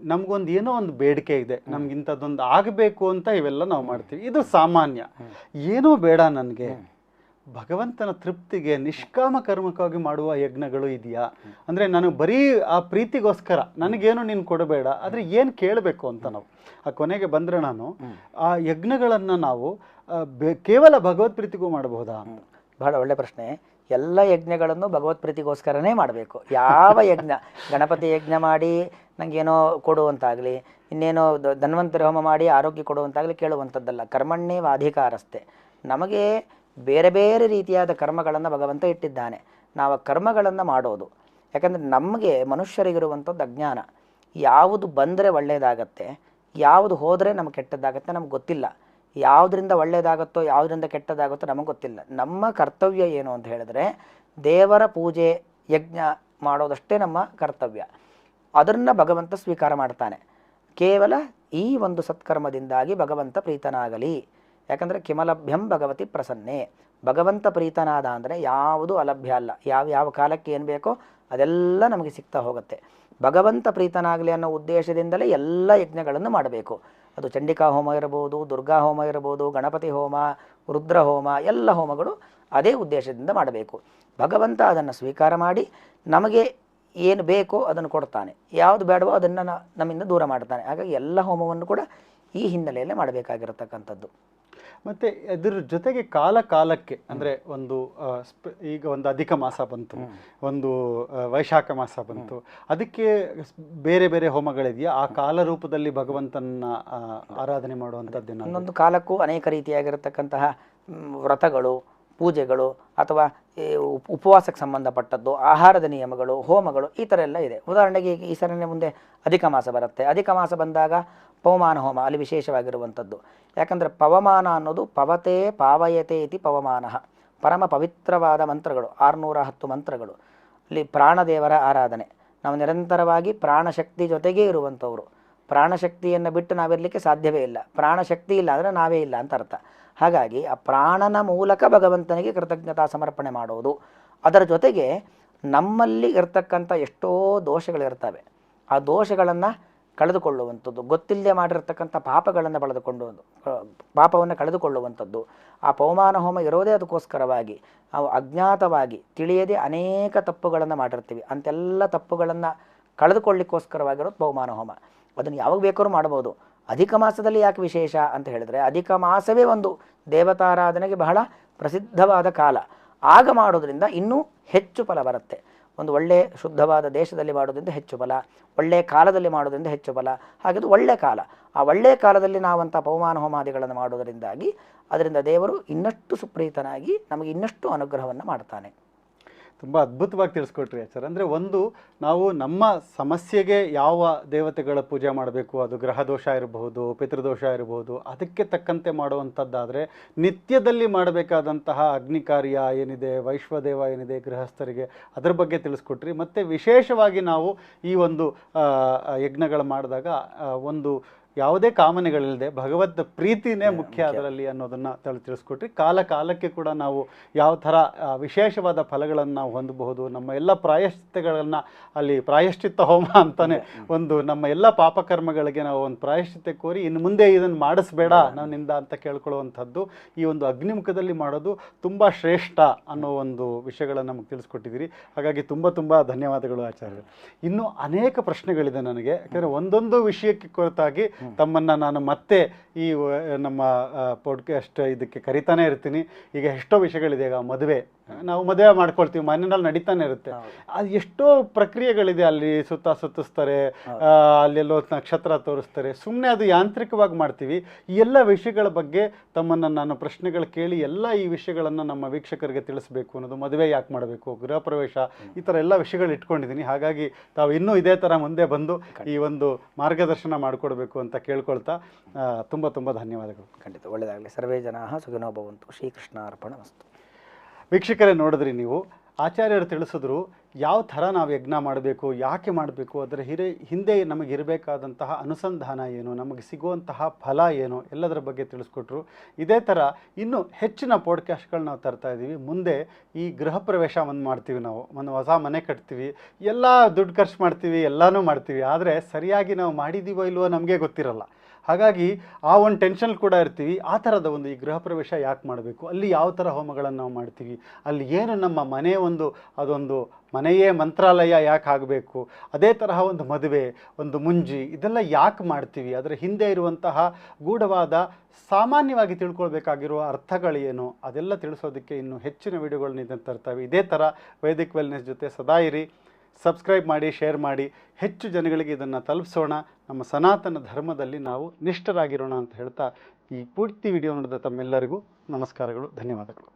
ನಮಗೊಂದು ಏನೋ ಒಂದು ಬೇಡಿಕೆ ಇದೆ, ನಮ್ಗೆ ಇಂಥದ್ದೊಂದು ಆಗಬೇಕು ಅಂತ ಇವೆಲ್ಲ ನಾವು ಮಾಡ್ತೀವಿ, ಇದು ಸಾಮಾನ್ಯ. ಏನೂ ಬೇಡ ನನಗೆ, ಭಗವಂತನ ತೃಪ್ತಿಗೆ ನಿಷ್ಕಾಮ ಕರ್ಮಕ್ಕಾಗಿ ಮಾಡುವ ಯಜ್ಞಗಳು ಇದೆಯಾ? ಅಂದರೆ ನನಗೆ ಬರೀ ಆ ಪ್ರೀತಿಗೋಸ್ಕರ ನನಗೇನು ನೀನು ಕೊಡಬೇಡ, ಆದರೆ ಏನು ಕೇಳಬೇಕು ಅಂತ ನಾವು ಆ ಕೊನೆಗೆ ಬಂದರೆ ನಾನು ಆ ಯಜ್ಞಗಳನ್ನು ನಾವು ಕೇವಲ ಭಗವತ್ ಪ್ರೀತಿಗೂ ಮಾಡಬಹುದಾ? ಬಹಳ ಒಳ್ಳೆ ಪ್ರಶ್ನೆ. ಎಲ್ಲ ಯಜ್ಞಗಳನ್ನು ಭಗವತ್ ಪ್ರೀತಿಗೋಸ್ಕರನೇ ಮಾಡಬೇಕು. ಯಾವ ಯಜ್ಞ, ಗಣಪತಿ ಯಜ್ಞ ಮಾಡಿ ನನಗೇನೋ ಕೊಡುವಂತಾಗಲಿ, ಇನ್ನೇನೋ ಧನ್ವಂತರಿ ಹೋಮ ಮಾಡಿ ಆರೋಗ್ಯ ಕೊಡುವಂತಾಗಲಿ ಕೇಳುವಂಥದ್ದಲ್ಲ. ಕರ್ಮಣ್ಣೇವ ಅಧಿಕಾರಸ್ಥೆ. ನಮಗೆ ಬೇರೆ ಬೇರೆ ರೀತಿಯಾದ ಕರ್ಮಗಳನ್ನು ಭಗವಂತ ಇಟ್ಟಿದ್ದಾನೆ. ನಾವು ಆ ಕರ್ಮಗಳನ್ನು ಮಾಡೋದು. ಯಾಕಂದರೆ ನಮಗೆ ಮನುಷ್ಯರಿಗಿರುವಂಥದ್ದು ಅಜ್ಞಾನ. ಯಾವುದು ಬಂದರೆ ಒಳ್ಳೆಯದಾಗತ್ತೆ, ಯಾವುದು ಹೋದರೆ ನಮಗೆ ಕೆಟ್ಟದ್ದಾಗತ್ತೆ ನಮ್ಗೆ ಗೊತ್ತಿಲ್ಲ. ಯಾವುದರಿಂದ ಒಳ್ಳೆಯದಾಗುತ್ತೋ ಯಾವುದರಿಂದ ಕೆಟ್ಟದಾಗುತ್ತೋ ನಮಗೆ ಗೊತ್ತಿಲ್ಲ. ನಮ್ಮ ಕರ್ತವ್ಯ ಏನು ಅಂತ ಹೇಳಿದ್ರೆ ದೇವರ ಪೂಜೆ ಯಜ್ಞ ಮಾಡೋದಷ್ಟೇ ನಮ್ಮ ಕರ್ತವ್ಯ. ಅದನ್ನು ಭಗವಂತ ಸ್ವೀಕಾರ ಮಾಡ್ತಾನೆ. ಕೇವಲ ಈ ಒಂದು ಸತ್ಕರ್ಮದಿಂದಾಗಿ ಭಗವಂತ ಪ್ರೀತನಾಗಲಿ. ಯಾಕಂದರೆ ಕಿಮಲಭ್ಯಂ ಭಗವತಿ ಪ್ರಸನ್ನೆ. ಭಗವಂತ ಪ್ರೀತನಾದ ಅಂದರೆ ಯಾವುದು ಅಲಭ್ಯ ಅಲ್ಲ. ಯಾವ ಕಾಲಕ್ಕೆ ಏನು ಬೇಕೋ ಅದೆಲ್ಲ ನಮಗೆ ಸಿಗ್ತಾ ಹೋಗುತ್ತೆ. ಭಗವಂತ ಪ್ರೀತನಾಗಲಿ ಅನ್ನೋ ಉದ್ದೇಶದಿಂದಲೇ ಎಲ್ಲ ಯಜ್ಞಗಳನ್ನು ಮಾಡಬೇಕು. ಅದು ಚಂಡಿಕಾ ಹೋಮ ಇರಬಹುದು, ದುರ್ಗಾ ಹೋಮ ಇರಬಹುದು, ಗಣಪತಿ ಹೋಮ, ರುದ್ರ ಹೋಮ, ಎಲ್ಲ ಹೋಮಗಳು ಅದೇ ಉದ್ದೇಶದಿಂದ ಮಾಡಬೇಕು. ಭಗವಂತ ಅದನ್ನು ಸ್ವೀಕಾರ ಮಾಡಿ ನಮಗೆ ಏನು ಬೇಕೋ ಅದನ್ನು ಕೊಡ್ತಾನೆ, ಯಾವುದು ಬೇಡವೋ ಅದನ್ನು ನಮ್ಮಿಂದ ದೂರ ಮಾಡ್ತಾನೆ. ಹಾಗಾಗಿ ಎಲ್ಲ ಹೋಮವನ್ನು ಕೂಡ ಈ ಹಿನ್ನೆಲೆಯಲ್ಲೇ ಮಾಡಬೇಕಾಗಿರತಕ್ಕಂಥದ್ದು. ಮತ್ತು ಇದ್ರ ಜೊತೆಗೆ ಕಾಲ ಕಾಲಕ್ಕೆ ಅಂದರೆ ಒಂದು ಈಗ ಒಂದು ಅಧಿಕ ಮಾಸ ಬಂತು, ಒಂದು ವೈಶಾಖ ಮಾಸ ಬಂತು, ಅದಕ್ಕೆ ಬೇರೆ ಬೇರೆ ಹೋಮಗಳಿದೆಯಾ? ಆ ಕಾಲ ರೂಪದಲ್ಲಿ ಭಗವಂತನ ಆರಾಧನೆ ಮಾಡುವಂಥದ್ದು ಒಂದೊಂದು ಕಾಲಕ್ಕೂ ಅನೇಕ ರೀತಿಯಾಗಿರತಕ್ಕಂತಹ ವ್ರತಗಳು, ಪೂಜೆಗಳು, ಅಥವಾ ಉಪವಾಸಕ್ಕೆ ಸಂಬಂಧಪಟ್ಟದ್ದು, ಆಹಾರದ ನಿಯಮಗಳು, ಹೋಮಗಳು, ಈ ಥರ ಎಲ್ಲ ಇದೆ. ಉದಾಹರಣೆಗೆ ಈ ಸರನೇ ಮುಂದೆ ಅಧಿಕ ಮಾಸ ಬರುತ್ತೆ. ಅಧಿಕ ಮಾಸ ಬಂದಾಗ ಪವಮಾನ ಹೋಮ ಅಲ್ಲಿ ವಿಶೇಷವಾಗಿರುವಂಥದ್ದು. ಯಾಕಂದರೆ ಪವಮಾನ ಅನ್ನೋದು ಪವತೆ ಪಾವಯತೆ ಇತಿ ಪವಮಾನ, ಪರಮ ಪವಿತ್ರವಾದ ಮಂತ್ರಗಳು, 610 ಮಂತ್ರಗಳು. ಅಲ್ಲಿ ಪ್ರಾಣದೇವರ ಆರಾಧನೆ. ನಾವು ನಿರಂತರವಾಗಿ ಪ್ರಾಣಶಕ್ತಿ ಜೊತೆಗೇ ಇರುವಂಥವ್ರು. ಪ್ರಾಣಶಕ್ತಿಯನ್ನು ಬಿಟ್ಟು ನಾವಿರಲಿಕ್ಕೆ ಸಾಧ್ಯವೇ ಇಲ್ಲ. ಪ್ರಾಣಶಕ್ತಿ ಇಲ್ಲ ಅಂದರೆ ನಾವೇ ಇಲ್ಲ ಅಂತ ಅರ್ಥ. ಹಾಗಾಗಿ ಆ ಪ್ರಾಣನ ಮೂಲಕ ಭಗವಂತನಿಗೆ ಕೃತಜ್ಞತಾ ಸಮರ್ಪಣೆ ಮಾಡೋದು. ಅದರ ಜೊತೆಗೆ ನಮ್ಮಲ್ಲಿ ಇರ್ತಕ್ಕಂಥ ಎಷ್ಟೋ ದೋಷಗಳಿರ್ತವೆ. ಆ ದೋಷಗಳನ್ನು ಕಳೆದುಕೊಳ್ಳುವಂಥದ್ದು, ಗೊತ್ತಿಲ್ಲದೆ ಮಾಡಿರ್ತಕ್ಕಂಥ ಪಾಪಗಳನ್ನು ಪಾಪವನ್ನು ಕಳೆದುಕೊಳ್ಳುವಂಥದ್ದು. ಆ ಪವಮಾನ ಹೋಮ ಇರೋದೇ ಅದಕ್ಕೋಸ್ಕರವಾಗಿ. ನಾವು ಅಜ್ಞಾತವಾಗಿ ತಿಳಿಯದೆ ಅನೇಕ ತಪ್ಪುಗಳನ್ನು ಮಾಡಿರ್ತೀವಿ. ಅಂತೆಲ್ಲ ತಪ್ಪುಗಳನ್ನು ಕಳೆದುಕೊಳ್ಳಿಕ್ಕೋಸ್ಕರವಾಗಿರೋದು ಪವಮಾನ ಹೋಮ. ಅದನ್ನು ಯಾವಾಗ ಬೇಕಾದ್ರೂ ಮಾಡ್ಬೋದು. ಅಧಿಕ ಮಾಸದಲ್ಲಿ ಯಾಕೆ ವಿಶೇಷ ಅಂತ ಹೇಳಿದ್ರೆ, ಅಧಿಕ ಮಾಸವೇ ಒಂದು ದೇವತಾರಾಧನೆಗೆ ಬಹಳ ಪ್ರಸಿದ್ಧವಾದ ಕಾಲ. ಆಗ ಮಾಡೋದ್ರಿಂದ ಇನ್ನೂ ಹೆಚ್ಚು ಫಲ ಬರುತ್ತೆ. ಒಂದು ಒಳ್ಳೆಯ ಶುದ್ಧವಾದ ದೇಶದಲ್ಲಿ ಮಾಡೋದ್ರಿಂದ ಹೆಚ್ಚು ಫಲ, ಒಳ್ಳೆಯ ಕಾಲದಲ್ಲಿ ಮಾಡೋದ್ರಿಂದ ಹೆಚ್ಚು ಫಲ. ಹಾಗಿದ್ದು ಒಳ್ಳೆಯ ಕಾಲ. ಆ ಒಳ್ಳೆಯ ಕಾಲದಲ್ಲಿ ನಾವಂಥ ಪವಮಾನ ಹೋಮಾದಿಗಳನ್ನು ಮಾಡೋದರಿಂದಾಗಿ ಅದರಿಂದ ದೇವರು ಇನ್ನಷ್ಟು ಸುಪ್ರೀತನಾಗಿ ನಮಗೆ ಇನ್ನಷ್ಟು ಅನುಗ್ರಹವನ್ನು ಮಾಡ್ತಾನೆ. ತುಂಬ ಅದ್ಭುತವಾಗಿ ತಿಳಿಸ್ಕೊಟ್ರಿ ಆಚಾರ್ಯ. ಅಂದರೆ ಒಂದು ನಾವು ನಮ್ಮ ಸಮಸ್ಯೆಗೆ ಯಾವ ದೇವತೆಗಳ ಪೂಜೆ ಮಾಡಬೇಕು, ಅದು ಗ್ರಹದೋಷ ಇರಬಹುದು, ಪಿತೃದೋಷ ಇರಬಹುದು, ಅದಕ್ಕೆ ತಕ್ಕಂತೆ ಮಾಡುವಂಥದ್ದಾದರೆ ನಿತ್ಯದಲ್ಲಿ ಮಾಡಬೇಕಾದಂತಹ ಅಗ್ನಿ ಕಾರ್ಯ ಏನಿದೆ, ವೈಶ್ವದೇವ ಏನಿದೆ ಗೃಹಸ್ಥರಿಗೆ, ಅದರ ಬಗ್ಗೆ ತಿಳಿಸ್ಕೊಟ್ರಿ. ಮತ್ತು ವಿಶೇಷವಾಗಿ ನಾವು ಈ ಒಂದು ಯಜ್ಞಗಳು ಮಾಡಿದಾಗ ಒಂದು ಯಾವುದೇ ಕಾಮನೆಗಳಿಲ್ಲದೆ ಭಗವದ್ ಪ್ರೀತಿನೇ ಮುಖ್ಯ ಅದರಲ್ಲಿ ಅನ್ನೋದನ್ನು ತಿಳಿಸ್ಕೊಟ್ರಿ. ಕಾಲ ಕಾಲಕ್ಕೆ ಕೂಡ ನಾವು ಯಾವ ಥರ ವಿಶೇಷವಾದ ಫಲಗಳನ್ನು ನಾವು ಹೊಂದಬಹುದು. ನಮ್ಮ ಎಲ್ಲ ಪ್ರಾಯಶ್ಚಿತ್ತಗಳನ್ನು ಅಲ್ಲಿ ಪ್ರಾಯಶ್ಚಿತ್ತ ಹೋಮ ಅಂತಲೇ ಒಂದು ನಮ್ಮ ಎಲ್ಲ ಪಾಪಕರ್ಮಗಳಿಗೆ ನಾವು ಒಂದು ಪ್ರಾಯಶ್ಚಿತ್ತ ಕೋರಿ ಇನ್ನು ಮುಂದೆ ಇದನ್ನು ಮಾಡಿಸ್ಬೇಡ ನನ್ನಿಂದ ಅಂತ ಕೇಳ್ಕೊಳ್ಳುವಂಥದ್ದು ಈ ಒಂದು ಅಗ್ನಿಮುಖದಲ್ಲಿ ಮಾಡೋದು ತುಂಬ ಶ್ರೇಷ್ಠ ಅನ್ನೋ ಒಂದು ವಿಷಯಗಳನ್ನು ನಮಗೆ ತಿಳಿಸ್ಕೊಟ್ಟಿದ್ದೀರಿ. ಹಾಗಾಗಿ ತುಂಬ ತುಂಬ ಧನ್ಯವಾದಗಳು ಆಚಾರ್ಯರು. ಇನ್ನೂ ಅನೇಕ ಪ್ರಶ್ನೆಗಳಿದೆ ನನಗೆ, ಯಾಕಂದರೆ ಒಂದೊಂದು ವಿಷಯಕ್ಕೆ ಕುರಿತಾಗಿ ತಮ್ಮನ್ನು ನಾನು ಮತ್ತೆ ಈ ನಮ್ಮ ಪಾಡ್ಕಾಸ್ಟ್ ಇದಕ್ಕೆ ಕರಿತಾನೆ ಇರ್ತೀನಿ. ಈಗ ಎಷ್ಟೋ ವಿಷಯಗಳಿದೆ. ಈಗ ಮದುವೆ, ನಾವು ಮದುವೆ ಮಾಡ್ಕೊಳ್ತೀವಿ, ಮನೆಯಲ್ಲಿ ನಡೀತಾನೆ ಇರುತ್ತೆ. ಅದು ಎಷ್ಟೋ ಪ್ರಕ್ರಿಯೆಗಳಿದೆ. ಅಲ್ಲಿ ಸುತ್ತಿಸ್ತಾರೆ, ಅಲ್ಲೆಲ್ಲೋ ನಕ್ಷತ್ರ ತೋರಿಸ್ತಾರೆ, ಸುಮ್ಮನೆ ಅದು ಯಾಂತ್ರಿಕವಾಗಿ ಮಾಡ್ತೀವಿ. ಈ ಎಲ್ಲ ವಿಷಯಗಳ ಬಗ್ಗೆ ತಮ್ಮನ್ನು ನಾನು ಪ್ರಶ್ನೆಗಳು ಕೇಳಿ ಎಲ್ಲ ಈ ವಿಷಯಗಳನ್ನು ನಮ್ಮ ವೀಕ್ಷಕರಿಗೆ ತಿಳಿಸ್ಬೇಕು ಅನ್ನೋದು, ಮದುವೆ ಯಾಕೆ ಮಾಡಬೇಕು, ಗೃಹ ಪ್ರವೇಶ, ಈ ಥರ ಎಲ್ಲ ವಿಷಯಗಳು ಇಟ್ಕೊಂಡಿದ್ದೀನಿ. ಹಾಗಾಗಿ ತಾವು ಇನ್ನೂ ಇದೇ ಥರ ಮುಂದೆ ಬಂದು ಈ ಒಂದು ಮಾರ್ಗದರ್ಶನ ಮಾಡಿಕೊಡ್ಬೇಕು ಅಂತ ಕೇಳ್ಕೊಳ್ತಾ ತುಂಬ ತುಂಬ ಧನ್ಯವಾದಗಳು. ಖಂಡಿತ ಒಳ್ಳೆಯದಾಗಲಿ. ಸರ್ವೇ ಜನಾಃ ಸುಖಿನೋ ಭವಂತು. ಶ್ರೀಕೃಷ್ಣ ಅರ್ಪಣಮಸ್ತು. ವೀಕ್ಷಕರೇ, ನೋಡಿದ್ರಿ ನೀವು, ಆಚಾರ್ಯರು ತಿಳಿಸಿದ್ರು ಯಾವ ಥರ ನಾವು ಯಜ್ಞ ಮಾಡಬೇಕು, ಯಾಕೆ ಮಾಡಬೇಕು, ಅದರ ಹಿಂದೆ ನಮಗಿರಬೇಕಾದಂತಹ ಅನುಸಂಧಾನ ಏನು, ನಮಗೆ ಸಿಗುವಂತಹ ಫಲ ಏನು, ಎಲ್ಲದರ ಬಗ್ಗೆ ತಿಳಿಸ್ಕೊಟ್ರು. ಇದೇ ಥರ ಇನ್ನೂ ಹೆಚ್ಚಿನ ಪಾಡ್ಕಾಸ್ಟ್ಗಳು ನಾವು ತರ್ತಾ ಇದ್ದೀವಿ. ಮುಂದೆ ಈ ಗೃಹ ಪ್ರವೇಶ ಒಂದು ಮಾಡ್ತೀವಿ, ನಾವು ಒಂದು ಹೊಸ ಮನೆ ಕಟ್ತೀವಿ, ಎಲ್ಲ ದುಡ್ಡು ಖರ್ಚು ಮಾಡ್ತೀವಿ, ಎಲ್ಲನೂ ಮಾಡ್ತೀವಿ, ಆದರೆ ಸರಿಯಾಗಿ ನಾವು ಮಾಡಿದ್ದೀವೋ ಇಲ್ವೋ ನಮಗೆ ಗೊತ್ತಿರಲ್ಲ. ಹಾಗಾಗಿ ಆ ಒಂದು ಟೆನ್ಷನ್ ಕೂಡ ಇರ್ತೀವಿ. ಆ ಥರದ ಒಂದು ಈ ಗೃಹ ಪ್ರವೇಶ ಯಾಕೆ ಮಾಡಬೇಕು, ಅಲ್ಲಿ ಯಾವ ಥರ ಹೋಮಗಳನ್ನು ನಾವು ಮಾಡ್ತೀವಿ, ಅಲ್ಲಿ ಏನು ನಮ್ಮ ಮನೆ ಅದೊಂದು ಮನೆಯೇ ಮಂತ್ರಾಲಯ ಯಾಕೆ ಆಗಬೇಕು, ಅದೇ ತರಹ ಒಂದು ಮದುವೆ, ಒಂದು ಮುಂಜಿ, ಇದೆಲ್ಲ ಯಾಕೆ ಮಾಡ್ತೀವಿ, ಅದರ ಹಿಂದೆ ಇರುವಂತಹ ಗೂಢವಾದ ಸಾಮಾನ್ಯವಾಗಿ ತಿಳ್ಕೊಳ್ಬೇಕಾಗಿರುವ ಅರ್ಥಗಳೇನು, ಅದೆಲ್ಲ ತಿಳಿಸೋದಕ್ಕೆ ಇನ್ನೂ ಹೆಚ್ಚಿನ ವಿಡಿಯೋಗಳನ್ನ ಇದನ್ನು ತರ್ತಾವೆ. ಇದೇ ಥರ ವೈದಿಕ್ ವೆಲ್ನೆಸ್ ಜೊತೆ ಸದಾ ಇರಿ. ಸಬ್ಸ್ಕ್ರೈಬ್ ಮಾಡಿ, ಶೇರ್ ಮಾಡಿ, ಹೆಚ್ಚು ಜನಗಳಿಗೆ ಇದನ್ನು ತಲುಪಿಸೋಣ. ನಮ್ಮ ಸನಾತನ ಧರ್ಮದಲ್ಲಿ ನಾವು ನಿಷ್ಠರಾಗಿರೋಣ ಅಂತ ಹೇಳ್ತಾ ಈ ಪೂರ್ತಿ ವಿಡಿಯೋ ನೋಡಿದ ತಮ್ಮೆಲ್ಲರಿಗೂ ನಮಸ್ಕಾರಗಳು, ಧನ್ಯವಾದಗಳು.